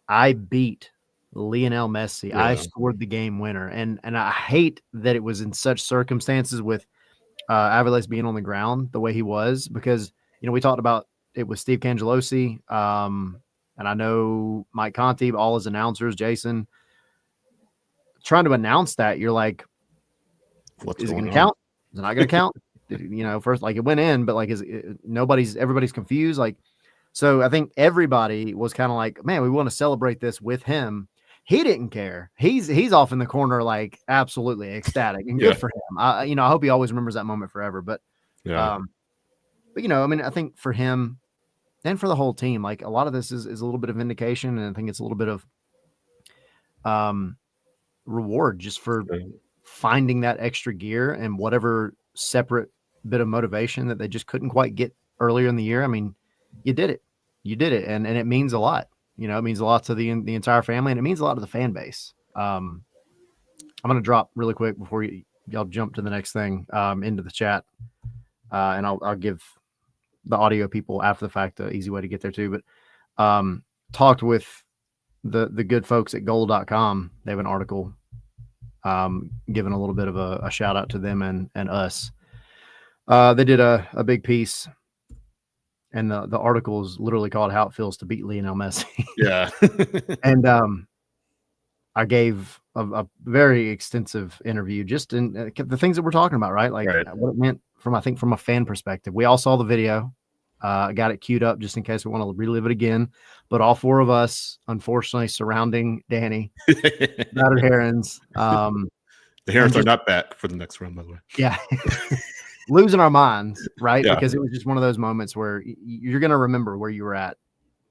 I beat Lionel Messi. Yeah. I scored the game winner, and I hate that it was in such circumstances with Aviles being on the ground the way he was, because we talked about it with Steve Cangelosi, and I know Mike Conti, all his announcers, Jason, trying to announce that. You're like, is it going to count? Is it not going to count? First, like it went in, but like everybody's confused. Like, so I think everybody was kind of like, man, we want to celebrate this with him. He didn't care. He's off in the corner, like absolutely ecstatic and good for him. I hope he always remembers that moment forever. But, I mean, I think for him and for the whole team, like a lot of this is a little bit of vindication, and I think it's a little bit of reward just for finding that extra gear and whatever separate bit of motivation that they just couldn't quite get earlier in the year. I mean, you did it, and it means a lot. It means a lot to the entire family, and it means a lot to the fan base. I'm going to drop really quick before y'all jump to the next thing into the chat, and I'll give the audio people after the fact an easy way to get there too. But talked with the good folks at goal.com. They have an article giving a little bit of a shout out to them and us. They did a big piece, and the article is literally called "How It Feels to Beat Lionel Messi." Yeah. And I gave a very extensive interview just in the things that we're talking about, right? Like what it meant from a fan perspective. We all saw the video. I got it queued up just in case we want to relive it again. But all 4 of us, unfortunately, surrounding Danny, battered herons. The Herons are not back for the next round, by the way. Yeah. Losing our minds, right? Yeah. Because it was just one of those moments where you're going to remember where you were at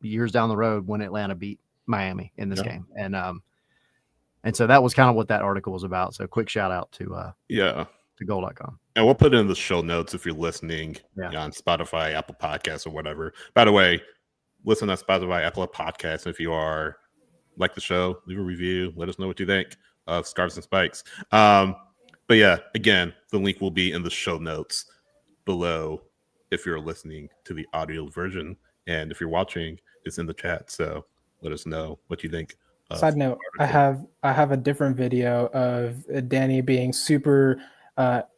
years down the road when Atlanta beat Miami in this game. And so that was kind of what that article was about. So quick shout out to goal.com. And we'll put it in the show notes if you're listening on Spotify, Apple Podcasts, or whatever. By the way, listen on Spotify, Apple Podcasts. If you are like the show, leave a review. Let us know what you think of Scarves and Spikes. But yeah, again, the link will be in the show notes below if you're listening to the audio version. And if you're watching, it's in the chat. So let us know what you think. Side note, I have a different video of Danny being super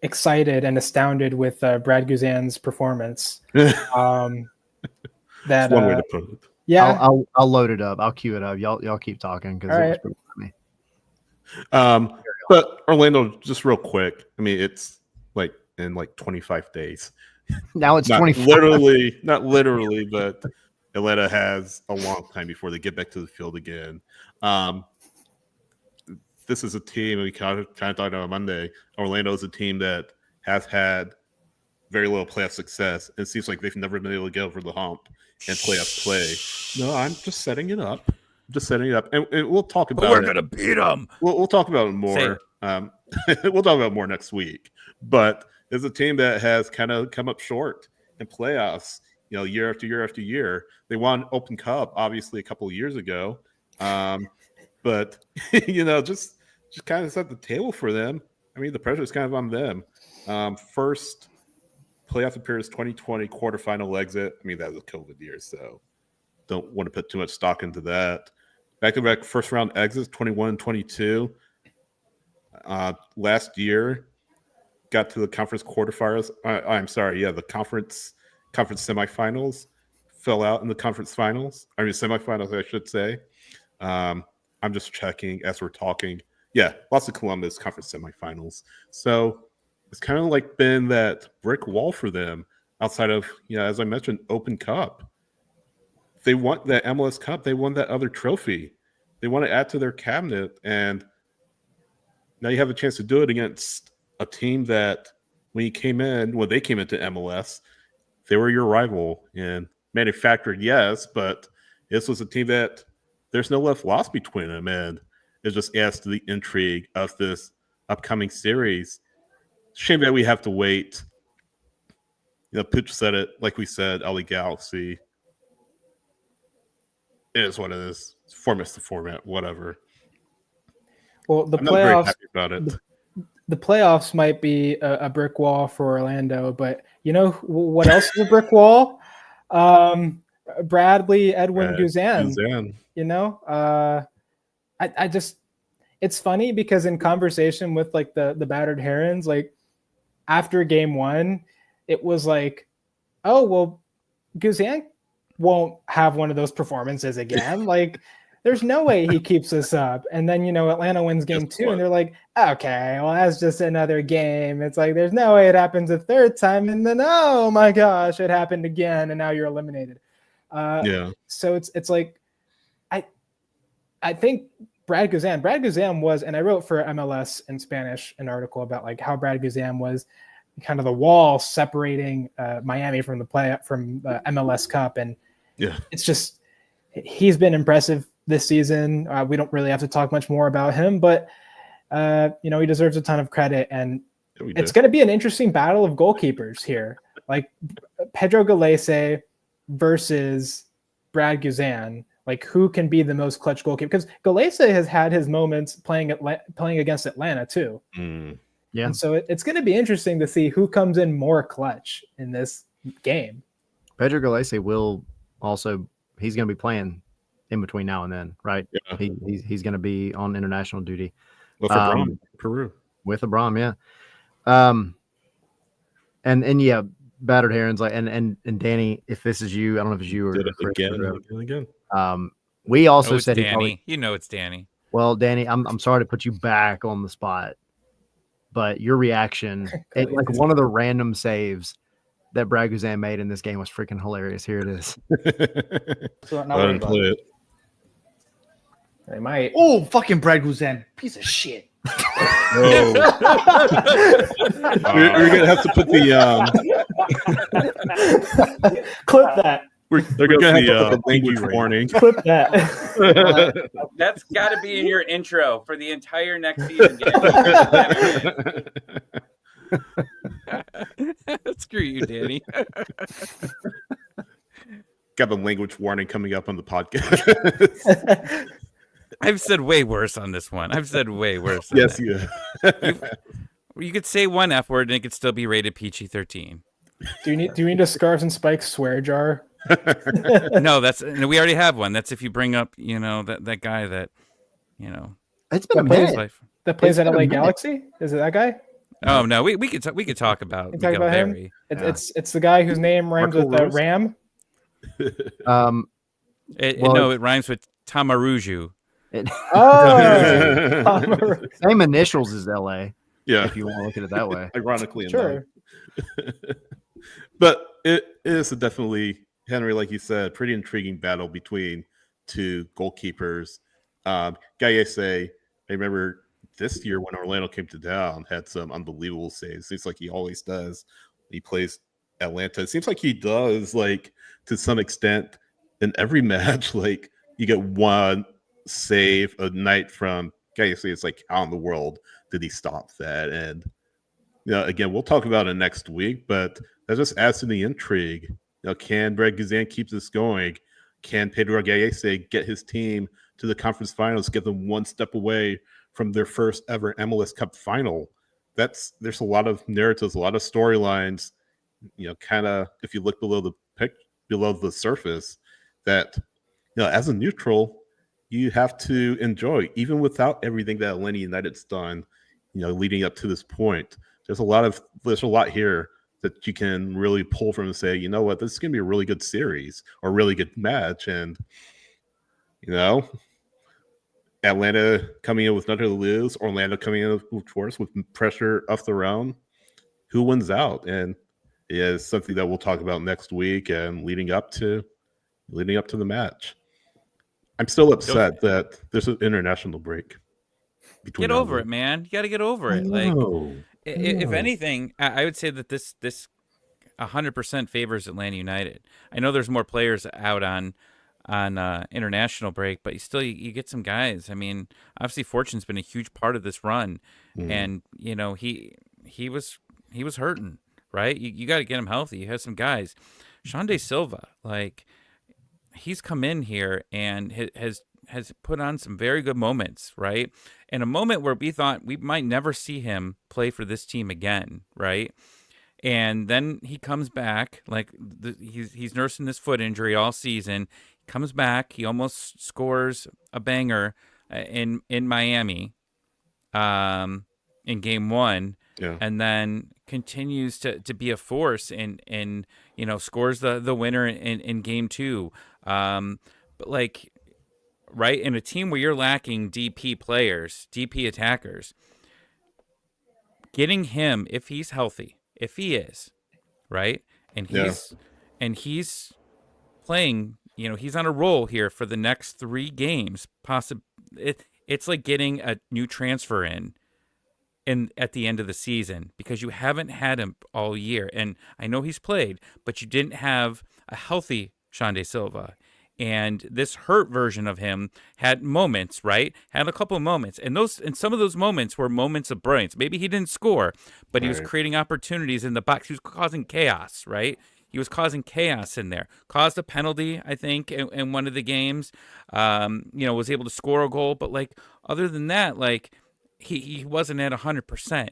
excited and astounded with Brad Guzan's performance. That's one way to put it. Yeah, I'll load it up. I'll queue it up. Y'all keep talking because it was pretty funny. But Orlando, just real quick. I mean, it's like in 25 days. Now it's 25. Not literally, but Atlanta has a long time before they get back to the field again. This is a team, we kind of talked about on Monday. Orlando is a team that has had very little playoff success. It seems like they've never been able to get over the hump and playoff play. No, I'm just setting it up. And we'll talk about it. We're going to beat them. We'll talk about it more. We'll talk about it more next week. But it's a team that has kind of come up short in playoffs, year after year after year. They won Open Cup, obviously, a couple of years ago. But, just kind of set the table for them. I mean, the pressure is kind of on them. First playoff appearance 2020 quarterfinal exit. I mean, that was a COVID year, so don't want to put too much stock into that. Back-to-back first-round exits, 21 and 22. Last year, got to the conference quarterfinals. The conference semifinals. Fell out in the conference finals. I mean, semifinals, I should say. I'm just checking as we're talking. Yeah, lost to Columbus, conference semifinals. So it's kind of like been that brick wall for them outside of, as I mentioned, Open Cup. They want that MLS Cup. They want that other trophy. They want to add to their cabinet. And now you have a chance to do it against a team that when they came into MLS, they were your rival and manufactured, yes, but this was a team that there's no left loss between them, and it just adds to the intrigue of this upcoming series. Shame that we have to wait. Pooch said it, like we said, LA Galaxy. It is what it is. Format's the format, whatever. Well, the I'm not very playoffs happy about it. the playoffs might be a brick wall for Orlando, but you know what else is a brick wall? Bradley Edwin Guzan. I just, it's funny because in conversation with like the battered herons, like after game one, it was like, oh, well, Guzan won't have one of those performances again. Like, there's no way he keeps this up. And then, Atlanta wins game two, and they're like, okay, well, that's just another game. It's like, there's no way it happens a third time. And then, oh my gosh, it happened again. And now you're eliminated. So it's like, I think Brad Guzan was, and I wrote for MLS in Spanish an article about like how Brad Guzan was kind of the wall separating Miami from the MLS Cup. And it's just, he's been impressive this season. We don't really have to talk much more about him, but he deserves a ton of credit. And it's going to be an interesting battle of goalkeepers here, like Pedro Galese versus Brad Guzan. Like, who can be the most clutch goalkeeper? Because Galese has had his moments playing against Atlanta too. Yeah. And so it's going to be interesting to see who comes in more clutch in this game. Pedro Galese will also, he's going to be playing in between now and then, right? Yeah. He's going to be on international duty. With Abram, Peru. With Abram, yeah. And yeah, battered herons, like and Danny, if this is you, I don't know if it's you or Did it Chris again. We also it's said Danny. It's Danny. Well, Danny, I'm sorry to put you back on the spot, but your reaction at like one of the random saves that Brad Guzan made in this game was freaking hilarious. Here it is. So I didn't play it. They might. Oh, fucking Brad Guzan, piece of shit. We're gonna have to put the Clip that. we're gonna have to put the language warning. Clip that. That's got to be in your intro for the entire next season. Screw you, Danny. Got the language warning coming up on the podcast. I've said way worse on this one. Yes, you. You could say one F word and it could still be rated PG-13. Do you need a Scarves and Spikes swear jar? No, we already have one. That's if you bring up, that guy that, It's been a plays minute. That plays at LA Galaxy? Is it that guy? Oh no, we could talk about Talk about him? Barry. It's the guy whose name rhymes Marco with Rose? Ram. It rhymes with Tamaruju. Oh, Same initials as LA. Yeah, If you want to look at it that way. ironically sure. enough. But it is definitely, Henry, like you said, pretty intriguing battle between two goalkeepers. Gallese, I remember this year when Orlando came to town, had some unbelievable saves. Seems like he always does. He plays Atlanta. It seems like he does, like, to some extent in every match. Like, you get one save a night from Gallese. It's like, how in the world did he stop that? And again, we'll talk about it next week, but that just adds to the intrigue. Can Brad Guzan keep this going? Can Pedro Gallese get his team to the conference finals, get them one step away from their first ever MLS Cup final? There's a lot of narratives, a lot of storylines kind of if you look below the surface, that as a neutral, you have to enjoy even without everything that Atlanta United's done. Leading up to this point, there's a lot here that you can really pull from and say, you know what, this is going to be a really good series or a really good match, and Atlanta coming in with nothing to lose, Orlando coming in with pressure of their own. Who wins out? And it's something that we'll talk about next week and leading up to the match. I'm still upset that there's an international break. Get over it, man. You got to get over it. Like, if anything, I would say that this 100% favors Atlanta United. I know there's more players out on international break, but you get some guys. I mean, obviously Fortune's been a huge part of this run, and he was hurting, right? You got to get him healthy. You have some guys. Xande Silva, like, he's come in here and has put on some very good moments, right? And a moment where we thought we might never see him play for this team again, right? And then he comes back, like he's nursing this foot injury all season. He comes back, he almost scores a banger in Miami, in game 1, and then continues to be a force and scores the winner in game 2. But like, right, in a team where you're lacking DP players, DP attackers, getting him, if he's healthy, if he is, right, and he's playing, he's on a roll here for the next 3 games. It's like getting a new transfer in at the end of the season, because you haven't had him all year. And I know he's played, but you didn't have a healthy Xande Silva. And this hurt version of him had moments, right? Had a couple of moments. And some of those moments were moments of brilliance. Maybe he didn't score, but he was creating opportunities in the box. He was causing chaos, right? He was causing chaos in there. Caused a penalty, I think, in one of the games. Was able to score a goal. But, like, other than that, like, he wasn't at 100%.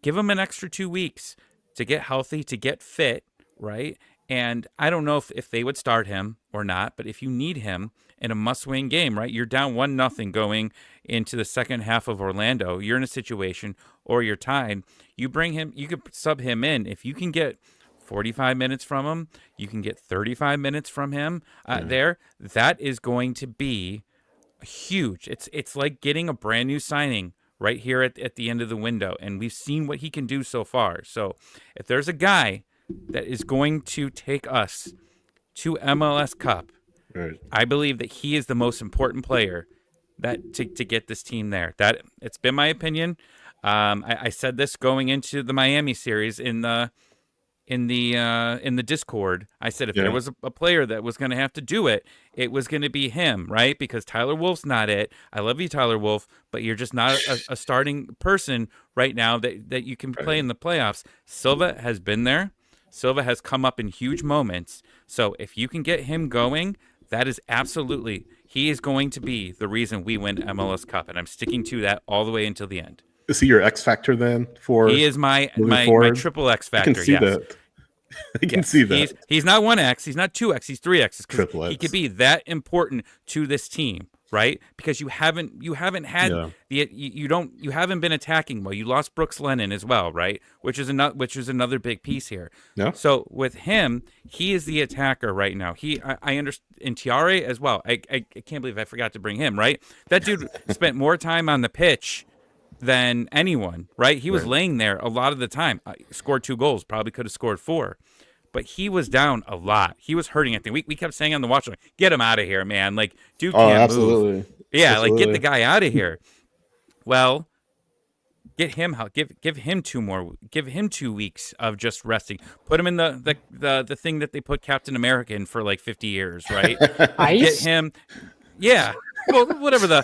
Give him an extra 2 weeks to get healthy, to get fit, right? And I don't know if they would start him or not, but if you need him in a must-win game, right? You're down 1-0 going into the second half of Orlando. You're in a situation, or you're tied. You bring him, you could sub him in. If you can get 45 minutes from him, you can get 35 minutes from him there. That is going to be huge. It's like getting a brand new signing right here at the end of the window. And we've seen what he can do so far. So if there's a guy that is going to take us to MLS Cup, I believe that he is the most important player to get this team there. That it's been my opinion. I said this going into the Miami series in the Discord. I said if there was a player that was going to have to do it, it was going to be him, right? Because Tyler Wolff's not it. I love you, Tyler Wolff, but you're just not a starting person right now that you can play in the playoffs. Silva has been there. Silva has come up in huge moments. So if you can get him going, that is absolutely, he is going to be the reason we win MLS Cup. And I'm sticking to that all the way until the end. Is he your X factor then? He is my triple X factor. I can see that. I can see that. He's not 1X. He's not 2X. He's 3X. Because he could be that important to this team, right? Because you haven't had you haven't been attacking well. You lost Brooks Lennon as well, right? Which is another big piece here. Yeah. So with him, he is the attacker right now. I understand, and Tiare as well. I can't believe I forgot to bring him, right? That dude spent more time on the pitch than anyone, right? He was laying there a lot of the time. Scored 2 goals, probably could have scored 4. But he was down a lot. He was hurting. I think we kept saying on the watch, like, get him out of here, man. Like, dude can't move. Yeah, like, get the guy out of here. Well, get him out. Give him 2 weeks of just resting. Put him in the thing that they put Captain America in for like 50 years, right? Ice? Get him. Yeah. Well, whatever the.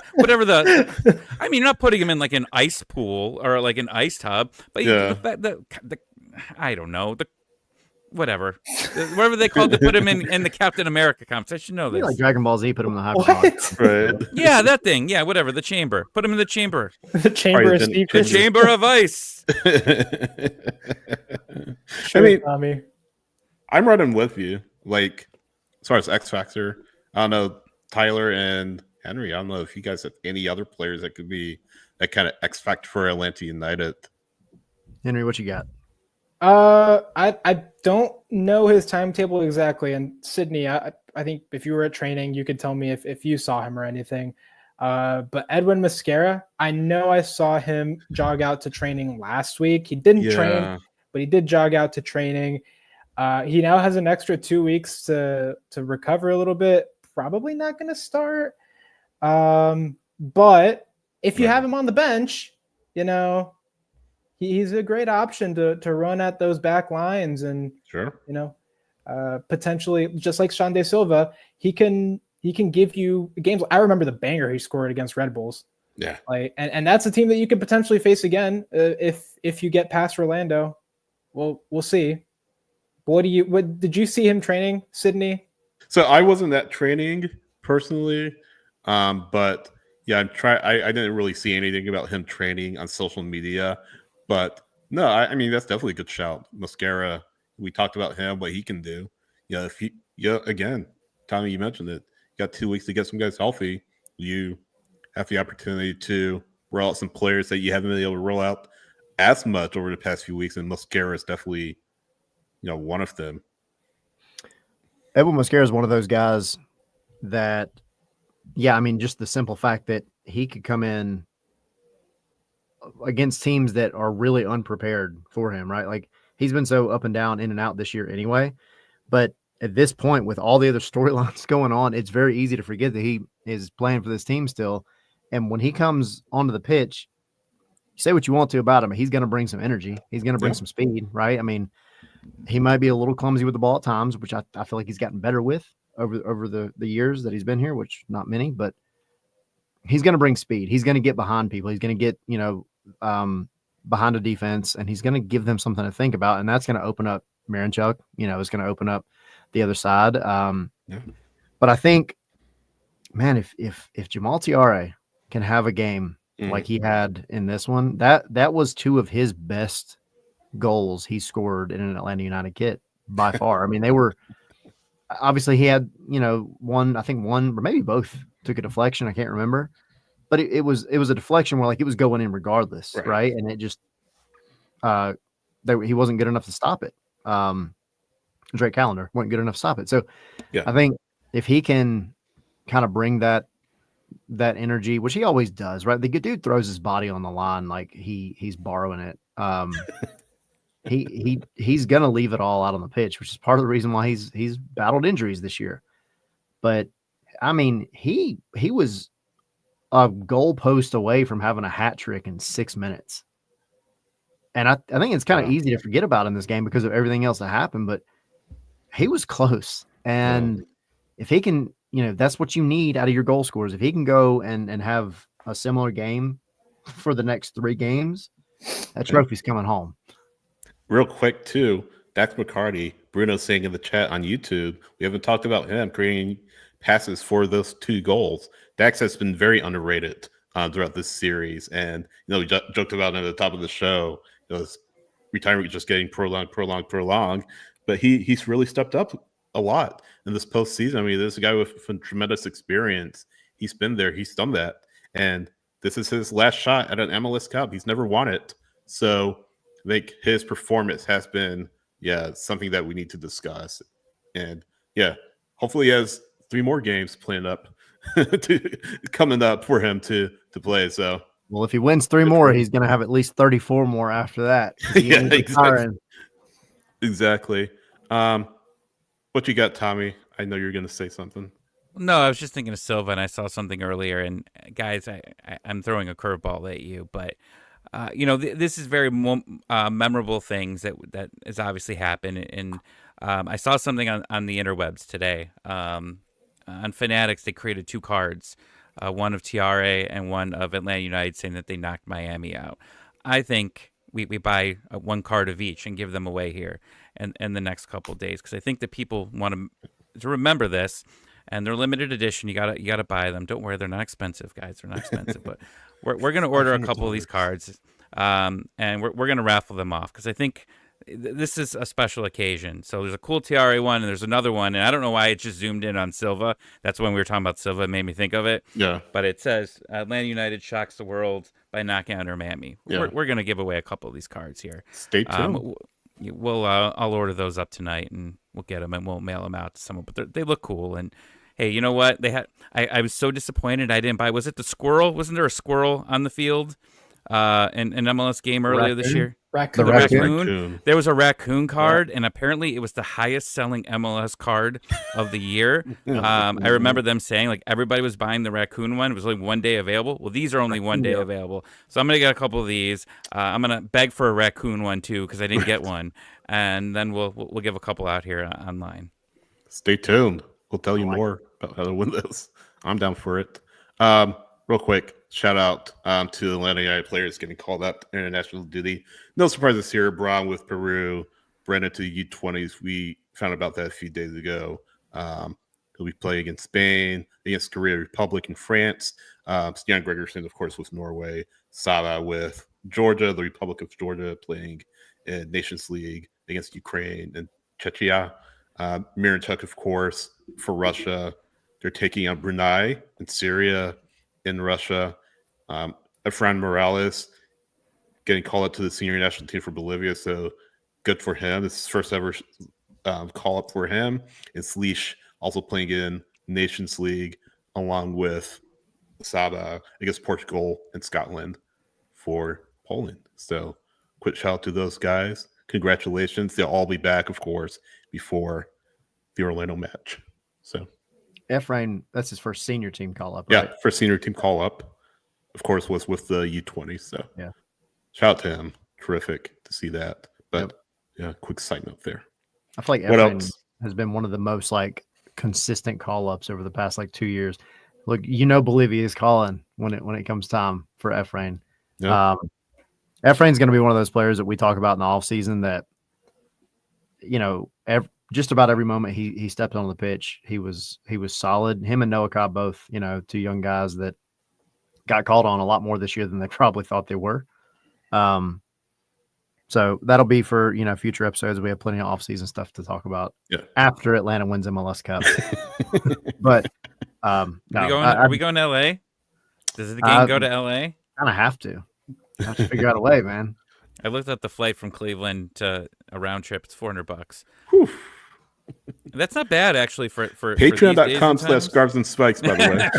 I mean, you're not putting him in like an ice pool or like an ice tub, but I don't know. whatever, whatever they called to put him in the Captain America comics. I should know Maybe this. like Dragon Ball Z put him in the hyperdrive. Right. Yeah, that thing. Yeah, whatever. The chamber. Put him in the chamber. The chamber of didn't Steve The change Christie. chamber of ice. Sure, I mean, Tommy. I'm running with you. Like, as far as X Factor, I don't know, Tyler and Henry, I don't know if you guys have any other players that could be that kind of X Factor for Atlanta United. Henry, what you got? I don't know his timetable exactly. And Sydney, I think if you were at training, you could tell me if you saw him or anything. But Edwin Mascara, I know I saw him jog out to training last week. He didn't train, but he did jog out to training. He now has an extra 2 weeks to recover a little bit. Probably not going to start. But if you have him on the bench, you know, he's a great option to run at those back lines and, Sure. you know, potentially just like Sean De Silva, he can give you games. I remember the banger he scored against Red Bulls. Yeah. Like, and that's a team that you could potentially face again if you get past Orlando. Well, we'll see. What did you see him training, Sydney? So I wasn't at training personally, but yeah, I didn't really see anything about him training on social media, but no, I mean that's definitely a good shout. Mascara, we talked about him, what he can do. You know, if he, again, Tommy, you mentioned it. You got 2 weeks to get some guys healthy. You have the opportunity to roll out some players that you haven't been able to roll out as much over the past few weeks, and Mascara is definitely, one of them. Edwin Mosquera is one of those guys that, yeah, I mean, just the simple fact that he could come in against teams that are really unprepared for him, right? Like he's been so up and down, in and out this year anyway. But at this point, with all the other storylines going on, it's very easy to forget that he is playing for this team still. And when he comes onto the pitch, you say what you want to about him, he's going to bring some energy. He's going to bring some speed, right? I mean, he might be a little clumsy with the ball at times, which I feel like he's gotten better with over the years that he's been here, which not many, but he's going to bring speed. He's going to get behind people. He's going to get, behind a defense, and he's going to give them something to think about. And that's going to open up Marinchuk, is going to open up the other side. But I think, man, if Jamal Tiare can have a game like he had in this one, that was two of his best goals he scored in an Atlanta United kit by far. I mean, they were obviously he had, one, or maybe both took a deflection. I can't remember, but it was a deflection where like it was going in regardless. Right. And it just, he wasn't good enough to stop it. Drake Callender wasn't good enough to stop it. So I think if he can kind of bring that energy, which he always does, right? The good dude throws his body on the line like he's borrowing it. He's gonna leave it all out on the pitch, which is part of the reason why he's battled injuries this year. But I mean, he was a goal post away from having a hat trick in 6 minutes. And I think it's kind of easy to forget about in this game because of everything else that happened, but he was close. And if he can, that's what you need out of your goal scorers. If he can go and have a similar game for the next 3 games, that trophy's coming home. Real quick, too, Dax McCarty, Bruno saying in the chat on YouTube, we haven't talked about him creating passes for those 2 goals. Dax has been very underrated throughout this series. And, we joked about it at the top of the show. His retirement just getting prolonged. But he's really stepped up a lot in this postseason. I mean, there's a guy with tremendous experience. He's been there. He's done that. And this is his last shot at an MLS Cup. He's never won it. So I think his performance has been, something that we need to discuss. And, hopefully he has 3 more games planned up coming up for him to play. So, well, if he wins 3 more, he's going to have at least 34 more after that. Exactly. What you got, Tommy? I know you're going to say something. No, I was just thinking of Silva, and I saw something earlier. And guys, I'm throwing a curveball at you, but this is very memorable things that has obviously happened. And I saw something on the interwebs today. On Fanatics, they created 2 cards, one of Tiare and one of Atlanta United, saying that they knocked Miami out. I think we buy 1 card of each and give them away here. and the next couple of days, because I think that people want to remember this, and they're limited edition. You gotta buy them. Don't worry, they're not expensive, guys. They're not expensive, but we're gonna order a couple of these cards, and we're gonna raffle them off, because I think this is a special occasion. So there's a cool TRA one, and there's another one, and I don't know why it just zoomed in on Silva. That's when we were talking about Silva. It made me think of it. Yeah. But it says Atlanta United shocks the world by knocking out their Miami. Yeah. We're going to give away a couple of these cards here. Stay tuned. I'll order those up tonight, and we'll get them, and we'll mail them out to someone. But they look cool. And hey, you know what? I was so disappointed I didn't buy. Was it the squirrel? Wasn't there a squirrel on the field in an MLS game earlier this year? Raccoon. The raccoon? Raccoon. There was a raccoon card, and apparently it was the highest selling MLS card of the year. I remember them saying, like, everybody was buying the raccoon one. It was only 1 day available. Well, these are only 1 day available. So I'm going to get a couple of these. I'm going to beg for a raccoon one, too, because I didn't get one. And then we'll give a couple out here online. Stay tuned. We'll tell you more about how to win this. I'm down for it. Real quick, shout out to Atlanta United players getting called up to international duty. No surprises here. Braun with Peru, Brennan to the U20s. We found about that a few days ago. He'll be playing against Spain, against Korea Republic and France. Stian Gregerson, of course, with Norway. Saba with Georgia, the Republic of Georgia, playing in Nations League against Ukraine and Czechia. Miranchuk, of course, for Russia. They're taking on Brunei and Syria in Russia. Efrain Morales getting called up to the senior national team for Bolivia, so good for him. This is his first ever call up for him. It's Leash also playing in Nations League along with Saba against Portugal and Scotland for Poland. So quick shout out to those guys. Congratulations. They'll all be back, of course, before the Orlando match. So Efrain, that's his first senior team call up, right? yeah, first senior team call up, of course, was with the U20. So yeah, shout out to him. Terrific to see that. But yeah, quick side note there. I feel like What Efrain else? has been one of the most like consistent call ups over the past like 2 years. Look, you know, Bolivia is calling when it comes time for Efrain. Yeah. Efrain's going to be one of those players that we talk about in the offseason that, you know, just about every moment he stepped on the pitch, he was solid. Him and Noah Cobb both, you know, two young guys that got called on a lot more this year than they probably thought they were. So that'll be for, you know, future episodes. We have plenty of offseason stuff to talk about after Atlanta wins MLS Cup. But no, Are we going to LA? Does the game go to LA? Kind of have to. I have to figure out a way, man. I looked at the flight from Cleveland to a round trip. It's $400. That's not bad, actually. For Patreon.com/scarves and spikes, by the way.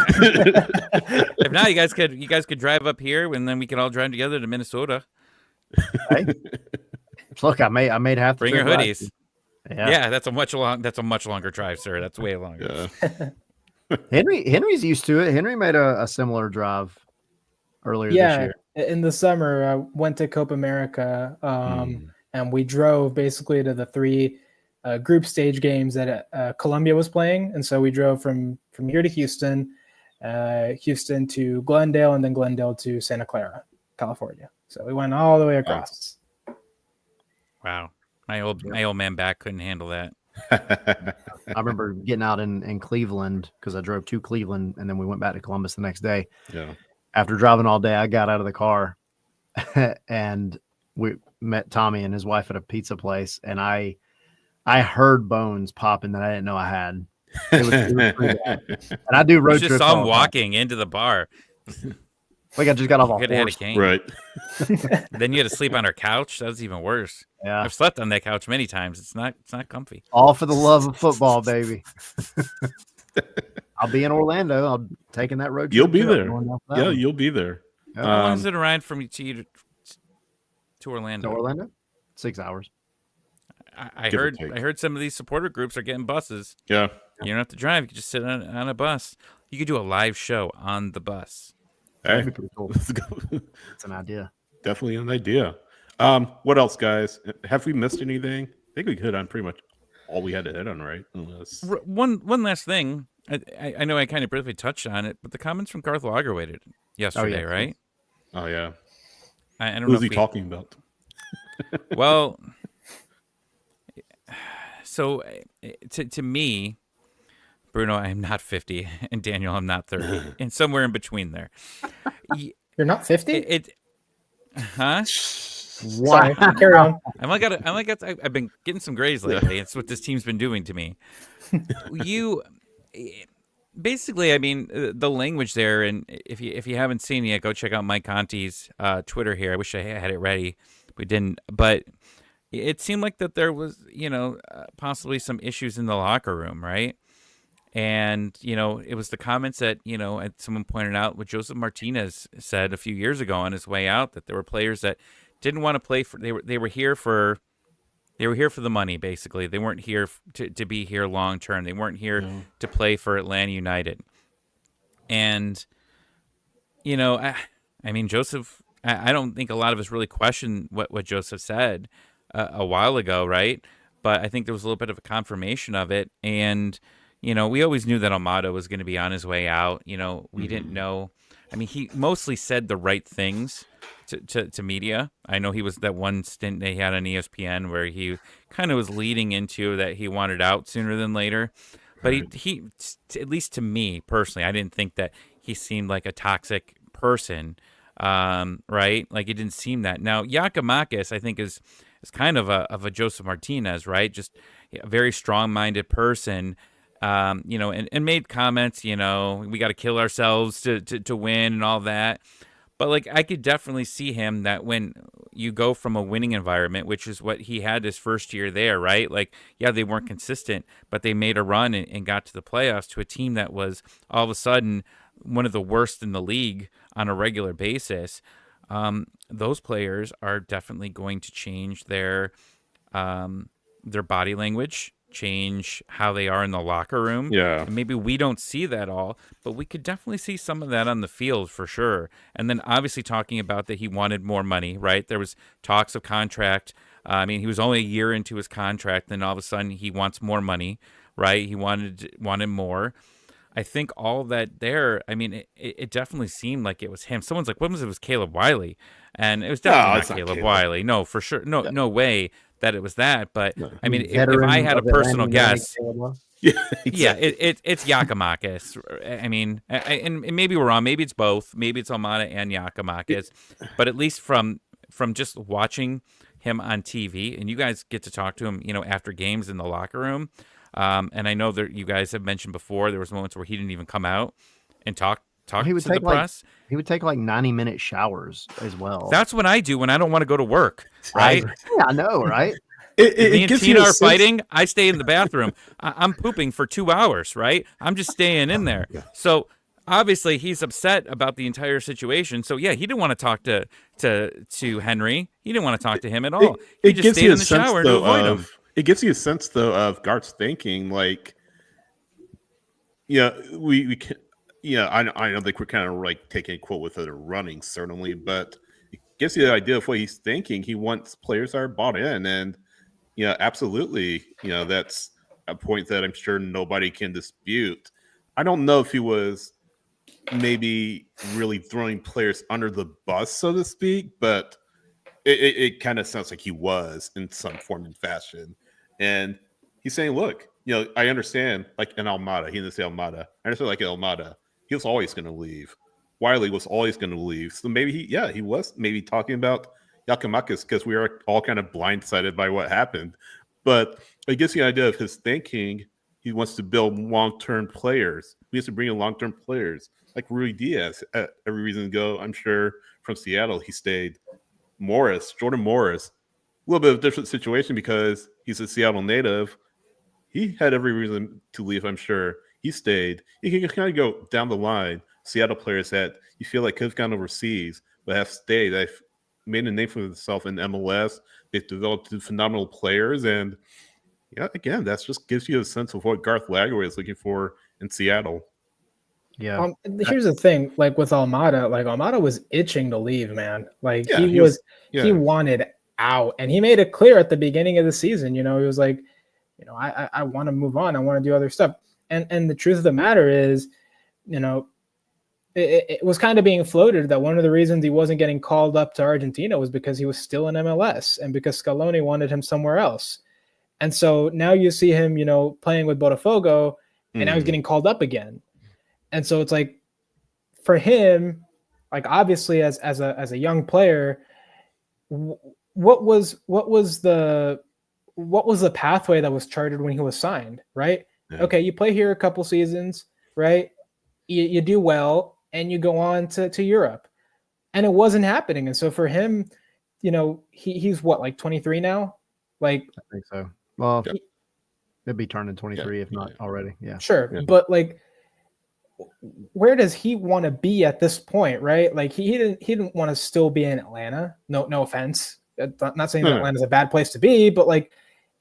If not, you guys could drive up here, and then we could all drive together to Minnesota. Hey, look, I made half. Bring your hoodies. Yeah, that's a much longer drive, sir. That's way longer. Yeah. Henry's used to it. Henry made a similar drive earlier this year. In the summer, I went to Copa America, and we drove basically to the three group stage games that Colombia was playing, and so we drove from here to Houston to Glendale, and then Glendale to Santa Clara, California. So we went all the way across. Wow, my old man back couldn't handle that. I remember getting out in Cleveland because I drove to Cleveland, and then we went back to Columbus the next day. Yeah. After driving all day, I got out of the car and we met Tommy and his wife at a pizza place, and I heard bones popping that I didn't know I had. It was pretty bad. And I do road You trips. just saw him all the walking into the bar. Like I just got off a Could have had a horse. cane. Right. Then you had to sleep on our couch. That was even worse. Yeah, I've slept on that couch many times. It's not comfy. all for the love of football, baby. I'll be in Orlando. I'm taking that road trip. You'll be too. I'm there. going down for that Yeah, one. you'll be there. Yeah. How long is it a ride from to Orlando? To Orlando? 6 hours. I Give or heard take. some of these supporter groups are getting buses. Yeah. You don't have to drive. You can just sit on a bus. You could do a live show on the bus. Hey, That'd be pretty cool. let's go. It's an idea. Definitely an idea. What else, guys? Have we missed anything? I think we hit on pretty much all we had to hit on, right? Unless... One last thing. I know I kind of briefly touched on it, but the comments from Garth Lagerweight yesterday, right? Oh yeah. I don't know. Who's he talking about? Well, So to me, Bruno, I am not 50, and Daniel, I'm not 30, and somewhere in between there. You're not 50? Huh? Sorry, carry on. I've been getting some grades lately. It's what this team's been doing to me. You basically, I mean, the language there, and if you haven't seen it yet, go check out Mike Conti's Twitter here. I wish I had it ready. We didn't, but it seemed like that there was, possibly some issues in the locker room, right? And, it was the comments that, someone pointed out what Joseph Martinez said a few years ago on his way out, that there were players that didn't want to play for, they were here for the money, basically. They weren't here to be here long term. They weren't here to play for Atlanta United. And, I mean, Joseph, I don't think a lot of us really questioned what Joseph said a while ago, right? But I think there was a little bit of a confirmation of it. And, we always knew that Almada was going to be on his way out. We didn't know. I mean, he mostly said the right things to media. I know he was that one stint they had on ESPN where he kind of was leading into that he wanted out sooner than later. But he at least to me personally, I didn't think that he seemed like a toxic person, right? Like it didn't seem that. Now, Giakoumakis, I think, is kind of a Joseph Martinez, right? Just a very strong-minded person. And made comments, we got to kill ourselves to win and all that. But like, I could definitely see him that when you go from a winning environment, which is what he had his first year there, right? Like, yeah, they weren't consistent, but they made a run and got to the playoffs to a team that was all of a sudden one of the worst in the league on a regular basis. Those players are definitely going to change their body language, change how they are in the locker room. Yeah. And maybe we don't see that all, but we could definitely see some of that on the field for sure. And then obviously talking about that he wanted more money, right? There was talks of contract. I mean, he was only a year into his contract, then all of a sudden he wants more money, right? He wanted more. I think all that there, I mean, it definitely seemed like it was him. Someone's like, when was it? It was Caleb Wiley. And it was definitely not Caleb Wiley. No, for sure. No way that it was that. But I mean, if I had a personal guess, yeah, it's Giakoumakis. I mean, and maybe we're wrong. Maybe it's both. Maybe it's Almada and Giakoumakis. But at least from just watching him on TV, and you guys get to talk to him, after games in the locker room. And I know that you guys have mentioned before there was moments where he didn't even come out and talk to the press. He would take like 90-minute showers as well. That's what I do when I don't want to go to work, right? Yeah, I know, right? Me and Tina are fighting. I stay in the bathroom. I'm pooping for 2 hours, right? I'm just staying in there. Yeah. So obviously he's upset about the entire situation. So yeah, he didn't want to talk to Henry. He didn't want to talk to him at all. He just stayed in the shower to avoid him. It gives you a sense, though, of Garth's thinking. Like, we can, I don't think we're kind of like taking a quote with it or running, certainly, but it gives you the idea of what he's thinking. He wants players that are bought in, and absolutely, that's a point that I'm sure nobody can dispute. I don't know if he was maybe really throwing players under the bus, so to speak, but it kind of sounds like he was in some form and fashion. And he's saying, look, I understand, like in Almada, he didn't say Almada. I understand, like in Almada, he was always going to leave. Wiley was always going to leave. So maybe he was maybe talking about Giakoumakis because we are all kind of blindsided by what happened. But it gives you an idea of his thinking. He wants to build long-term players. He wants to bring in long-term players like Rui Diaz. Every reason to go, I'm sure, from Seattle, he stayed. Jordan Morris, a little bit of a different situation because he's a Seattle native. He had every reason to leave, I'm sure. He stayed. You can kind of go down the line. Seattle players that you feel like could have gone overseas, but have stayed. They've made a name for themselves in MLS. They've developed phenomenal players. And, again, that just gives you a sense of what Garth Lagway is looking for in Seattle. Yeah. Here's the thing, like with Almada, Almada was itching to leave, man. He wanted out, and he made it clear at the beginning of the season. He was like, I want to move on. I want to do other stuff. And the truth of the matter is, it was kind of being floated that one of the reasons he wasn't getting called up to Argentina was because he was still in MLS and because Scaloni wanted him somewhere else. And so now you see him, playing with Botafogo, and now he's Mhm. getting called up again. And so it's like, for him, like obviously as a young player, what was the pathway that was charted when he was signed, right? Yeah. Okay, you play here a couple seasons, right? You do well, and you go on to Europe, and it wasn't happening. And so for him, he's what, like 23 now, like. I think so. Well, Yeah. he'll be turning 23 Yeah. if not already. Yeah. Sure, Yeah. but like, where does he want to be at this point, right? Like he didn't want to still be in Atlanta. No offense. I'm not saying that Atlanta's a bad place to be, but like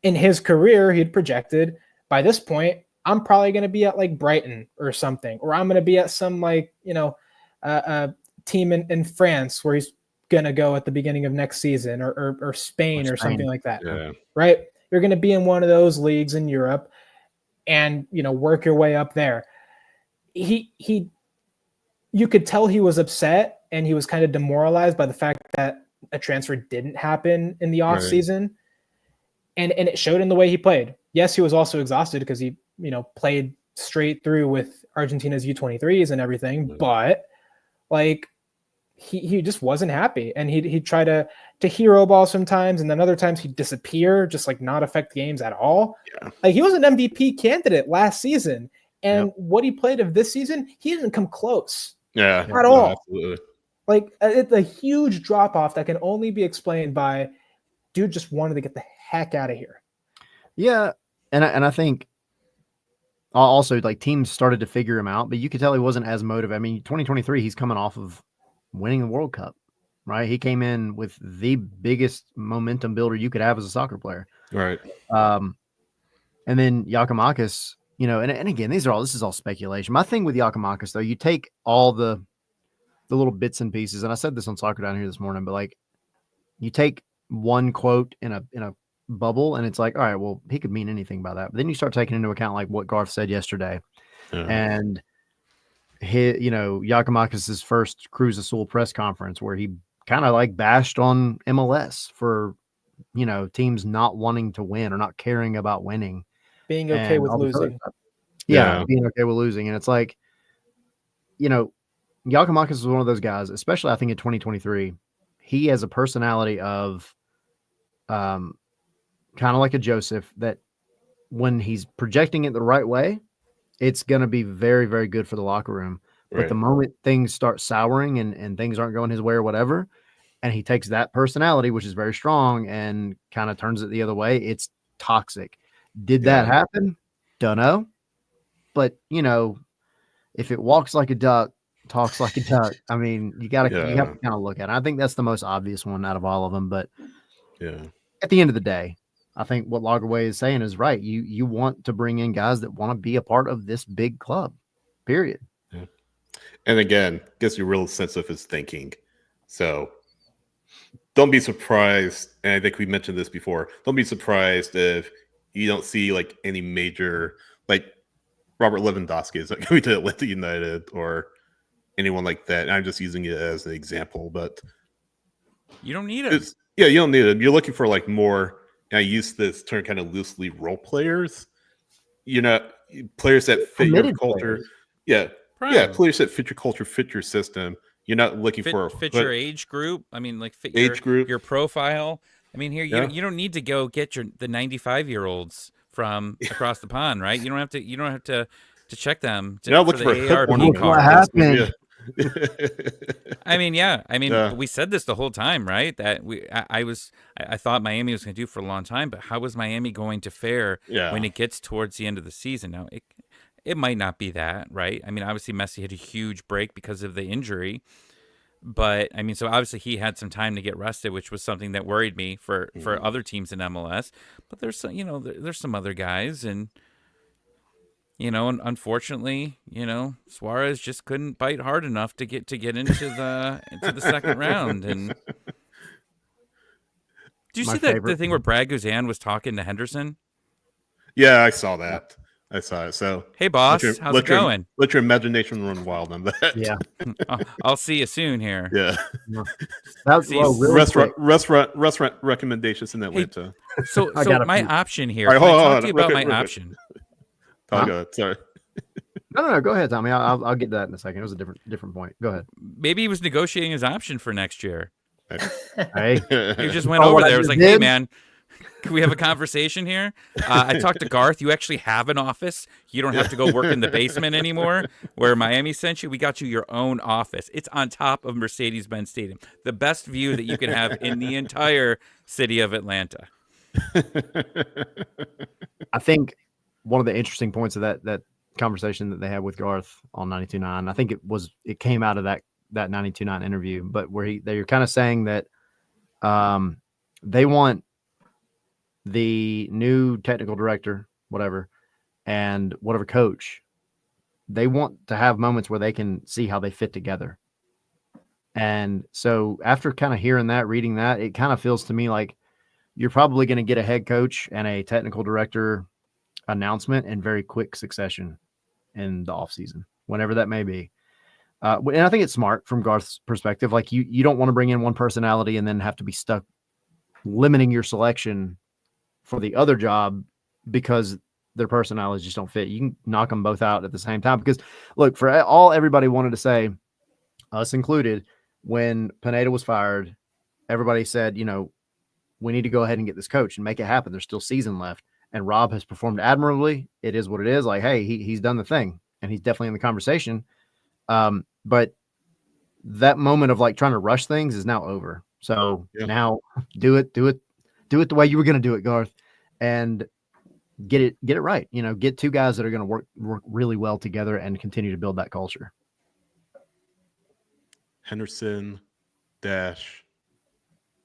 in his career, he'd projected by this point, I'm probably going to be at like Brighton or something, or I'm going to be at some like, team in France where he's going to go at the beginning of next season, or Spain or something like that. Yeah. Right? You're going to be in one of those leagues in Europe and, work your way up there. You could tell he was upset and he was kind of demoralized by the fact that a transfer didn't happen in the off season. And it showed in the way he played. Yes, he was also exhausted because he, played straight through with Argentina's U23s and everything, but like he just wasn't happy. And he'd try to hero ball sometimes, and then other times he'd disappear, just like not affect games at all. Yeah. Like he was an MVP candidate last season. And what he played of this season, he didn't come close. Yeah. At all. Absolutely. Like it's a huge drop off that can only be explained by dude just wanted to get the heck out of here. Yeah. And I think also like teams started to figure him out, but you could tell he wasn't as motivated. I mean, 2023, he's coming off of winning the World Cup, right? He came in with the biggest momentum builder you could have as a soccer player. Right. And then Giakoumakis, and again, this is all speculation. My thing with Giakoumakis, though, you take all the little bits and pieces, and I said this on Soccer Down Here this morning, but like you take one quote in a bubble, and it's like, all right, well, he could mean anything by that. But then you start taking into account like what Garth said yesterday, and Giakoumakis' first Cruz Azul press conference where he kind of like bashed on MLS for teams not wanting to win or not caring about winning, being okay with losing. Yeah, being okay with losing, and it's like, Giakoumakis is one of those guys, especially I think in 2023, he has a personality of kind of like a Joseph, that when he's projecting it the right way, it's going to be very, very good for the locker room. But the moment things start souring and things aren't going his way or whatever, and he takes that personality, which is very strong, and kind of turns it the other way, it's toxic. Did that happen? Don't know. But, if it walks like a duck, talks like a duck, I mean, you have to kind of look at it. I think that's the most obvious one out of all of them. But at the end of the day, I think what Lagerwey is saying is right. You want to bring in guys that want to be a part of this big club, period. Yeah. And again, gets you a real sense of his thinking. So don't be surprised. And I think we mentioned this before. Don't be surprised if you don't see like any major, like Robert Lewandowski is coming to Atlanta United or anyone like that. I'm just using it as an example, but you don't need it. You don't need it. You're looking for like more. And I use this term kind of loosely, role players. Players that fit your culture. Players. Players that fit your culture, fit your system. You're not looking for fit your age group. I mean, like fit age group, your profile. I mean, here you don't need to go get the 95-year-olds from across the pond, right? You don't have to check them. You're not looking for the ARP what happened. I mean, we said this the whole time, right? That I thought Miami was going to do for a long time, but how was Miami going to fare when it gets towards the end of the season? Now, it might not be that, right? I mean, obviously Messi had a huge break because of the injury, but I mean, so obviously he had some time to get rested, which was something that worried me for other teams in MLS. But there's there's some other guys, and and unfortunately, Suarez just couldn't bite hard enough to get into the second round. And did you see the thing where Brad Guzan was talking to Henderson? Yeah, I saw that. I saw it. So Hey, boss, let how's it going? Let your imagination run wild on that. Yeah. I'll see you soon here. Yeah. That's See, well, really quick. Restaurant recommendations in Hey, Atlanta. So I got a my few. option here. All right, Can I hold talk on, to you real about quick, my real quick. option? Oh, Huh? go ahead. Sorry. No. Go ahead, Tommy. I'll get to that in a second. It was a different point. Go ahead. Maybe he was negotiating his option for next year. Hey, He just went Oh, over what I there. Was just like, "Hey, did? man, can we have a conversation here?" I talked to Garth. You actually have an office. You don't have to go work in the basement anymore. Where Miami sent you, we got you your own office. It's on top of Mercedes-Benz Stadium, the best view that you can have in the entire city of Atlanta. I think one of the interesting points of that conversation that they had with Garth on 92.9, I think it came out of that 92.9 interview, but where they're kind of saying that they want the new technical director, whatever, and whatever coach, they want to have moments where they can see how they fit together. And so after kind of hearing that, reading that, it kind of feels to me like you're probably going to get a head coach and a technical director announcement in very quick succession in the offseason, whenever that may be. And I think it's smart from Garth's perspective. Like you don't want to bring in one personality and then have to be stuck limiting your selection for the other job because their personalities just don't fit. You can knock them both out at the same time. Because look, for all everybody wanted to say, us included, when Pineda was fired, everybody said, we need to go ahead and get this coach and make it happen. There's still season left. And Rob has performed admirably. It is what it is. Like, hey, he's done the thing and he's definitely in the conversation. But that moment of like trying to rush things is now over. So now do it the way you were going to do it, Garth, and get it right. Get two guys that are going to work really well together and continue to build that culture. Henderson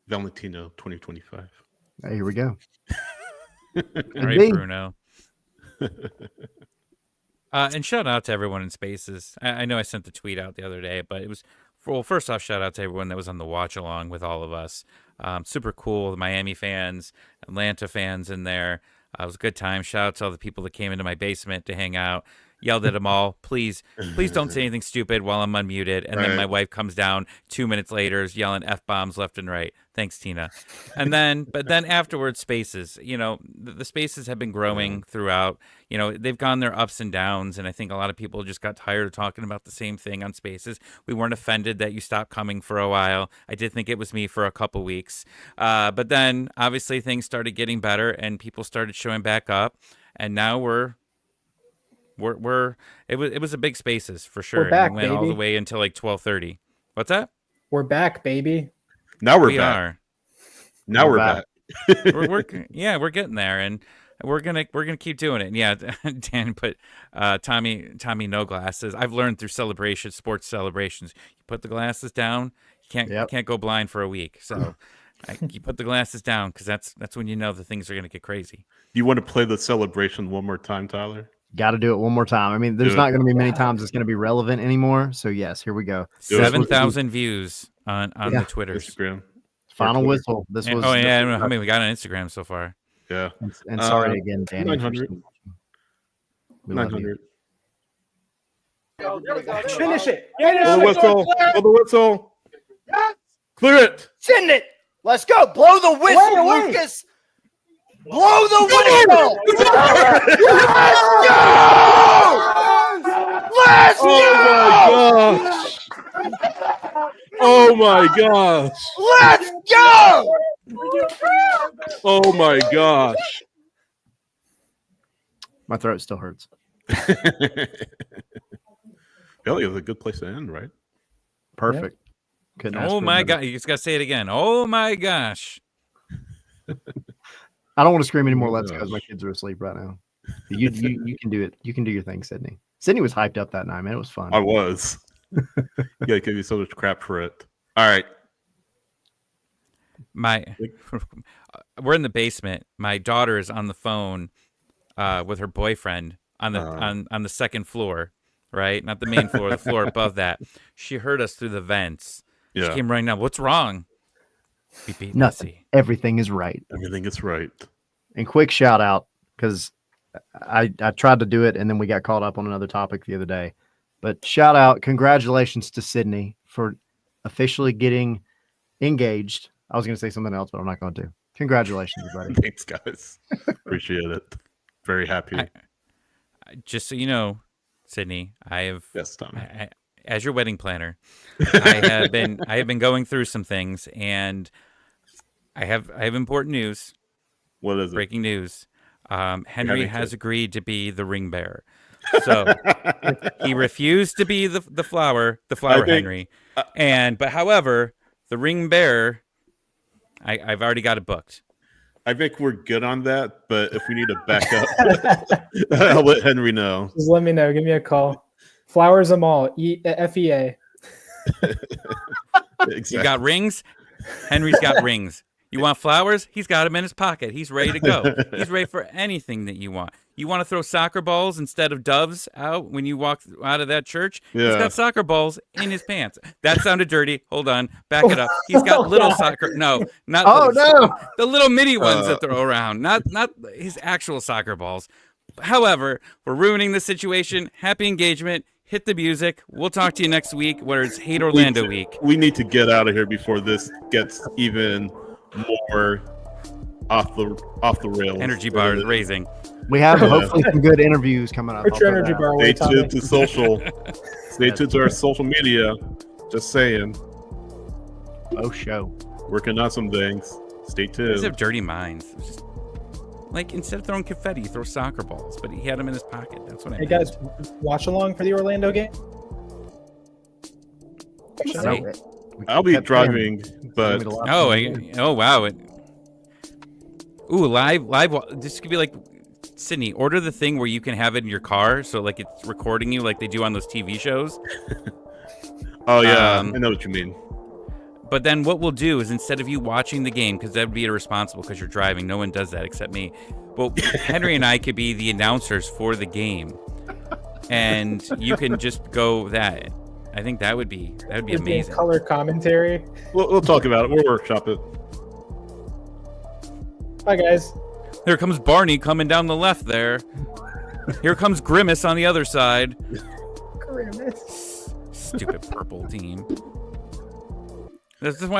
Valentino 2025. Hey, here we go. All right, Bruno. And shout out to everyone in Spaces. I know I sent the tweet out the other day, but it was, first off, shout out to everyone that was on the watch along with all of us. Super cool. The Miami fans, Atlanta fans in there. It was a good time. Shout out to all the people that came into my basement to hang out. Yelled at them all. Please don't say anything stupid while I'm unmuted. And then my wife comes down 2 minutes later, is yelling F-bombs left and right. Thanks, Tina. But then afterwards, Spaces. The Spaces have been growing throughout. They've gone their ups and downs, and I think a lot of people just got tired of talking about the same thing on Spaces. We weren't offended that you stopped coming for a while. I did think it was me for a couple weeks. But then, obviously, things started getting better, and people started showing back up, and now it was a big Spaces for sure. We're back, and we went all baby. the way until like 12:30. What's that? We're back, baby. Now We back. are. Now we're back. we're getting there, and we're gonna keep doing it. And yeah, Dan put Tommy no glasses. I've learned through sports celebrations, you put the glasses down, you can't go blind for a week. So you put the glasses down because that's when you know the things are gonna get crazy. You want to play the celebration one more time, Tyler? Got to do it one more time. I mean, there's not going to be many times it's going to be relevant anymore. So yes, here we go. 7,000 views on the Twitters. Instagram. Final whistle. This And, was. I don't know how many we got on Instagram so far. Yeah. And sorry again, Danny. 900. We love you. 900. Finish it. Blow the whistle. Blow the whistle. Clear it. Send it. Let's go. Blow the whistle, Wait. Lucas. Blow the whistle. Let's go. Oh my gosh. Let's go. Oh my gosh. My throat still hurts. Billy is a good place to end, right? Perfect. Couldn't ask Oh for a my better. god! You just gotta say it again. Oh my gosh! I don't want to scream anymore. Oh my Let's go. gosh. My kids are asleep right now. You can do it. You can do your thing, Sydney. Sydney was hyped up that night, man. It was fun. I was. Yeah, give you so much crap for it. All right. We're in the basement. My daughter is on the phone with her boyfriend on the on the second floor, right? Not the main floor, the floor above that. She heard us through the vents. Yeah. She came running down. What's wrong? Beep, beep, Nothing. Missy. Everything is right. Everything is right. And quick shout out, because I tried to do it, and then we got caught up on another topic the other day. But shout out, congratulations to Sydney for officially getting engaged. I was going to say something else, but I'm not going to. Congratulations, buddy. Thanks, guys. Appreciate it. Very happy. Just so you know, Sydney, I have Yes, Tom. as your wedding planner, I have been going through some things, and I have important news. What is it? Breaking news. Henry has agreed to be the ring bearer. So he refused to be the flower Henry. But however, the ring bearer, I've already got it booked. I think we're good on that, but if we need to back up, I'll let Henry know. Just let me know. Give me a call. Flowers them all. FEA. Exactly. You got rings? Henry's got rings. You want flowers? He's got them in his pocket. He's ready to go. He's ready for anything that you want. You want to throw soccer balls instead of doves out when you walk out of that church? Yeah. He's got soccer balls in his pants. That sounded dirty. Hold on. Back it up. He's got little soccer. No, not the little mini ones that throw around. Not his actual soccer balls. However, we're ruining the situation. Happy engagement. Hit the music. We'll talk to you next week where it's Hate Orlando week. We need to get out of here before this gets even more off the rails. Energy bar is raising. We have hopefully some good interviews coming up. Put your energy bar away, Stay tuned to social. Stay tuned to our social media. Just saying. Oh, show. Working on some things. Stay He does tuned. have dirty minds. It's just, like, instead of throwing confetti, throw soccer balls. But he had them in his pocket. That's what I Hey meant. guys, watch along for the Orlando game. See? I'll be driving, but Oh wow! Live. This could be like, Sydney, order the thing where you can have it in your car, so like it's recording you, like they do on those TV shows. oh yeah, I know what you mean. But then what we'll do is, instead of you watching the game, because that would be irresponsible because you're driving, no one does that except me. Well, Henry and I could be the announcers for the game, and you can just go that. I think that would be amazing. Color commentary. We'll talk about it. We'll workshop it. Bye guys. Here comes Barney coming down the left there. Here comes Grimace on the other side. Grimace. Stupid purple team. This is why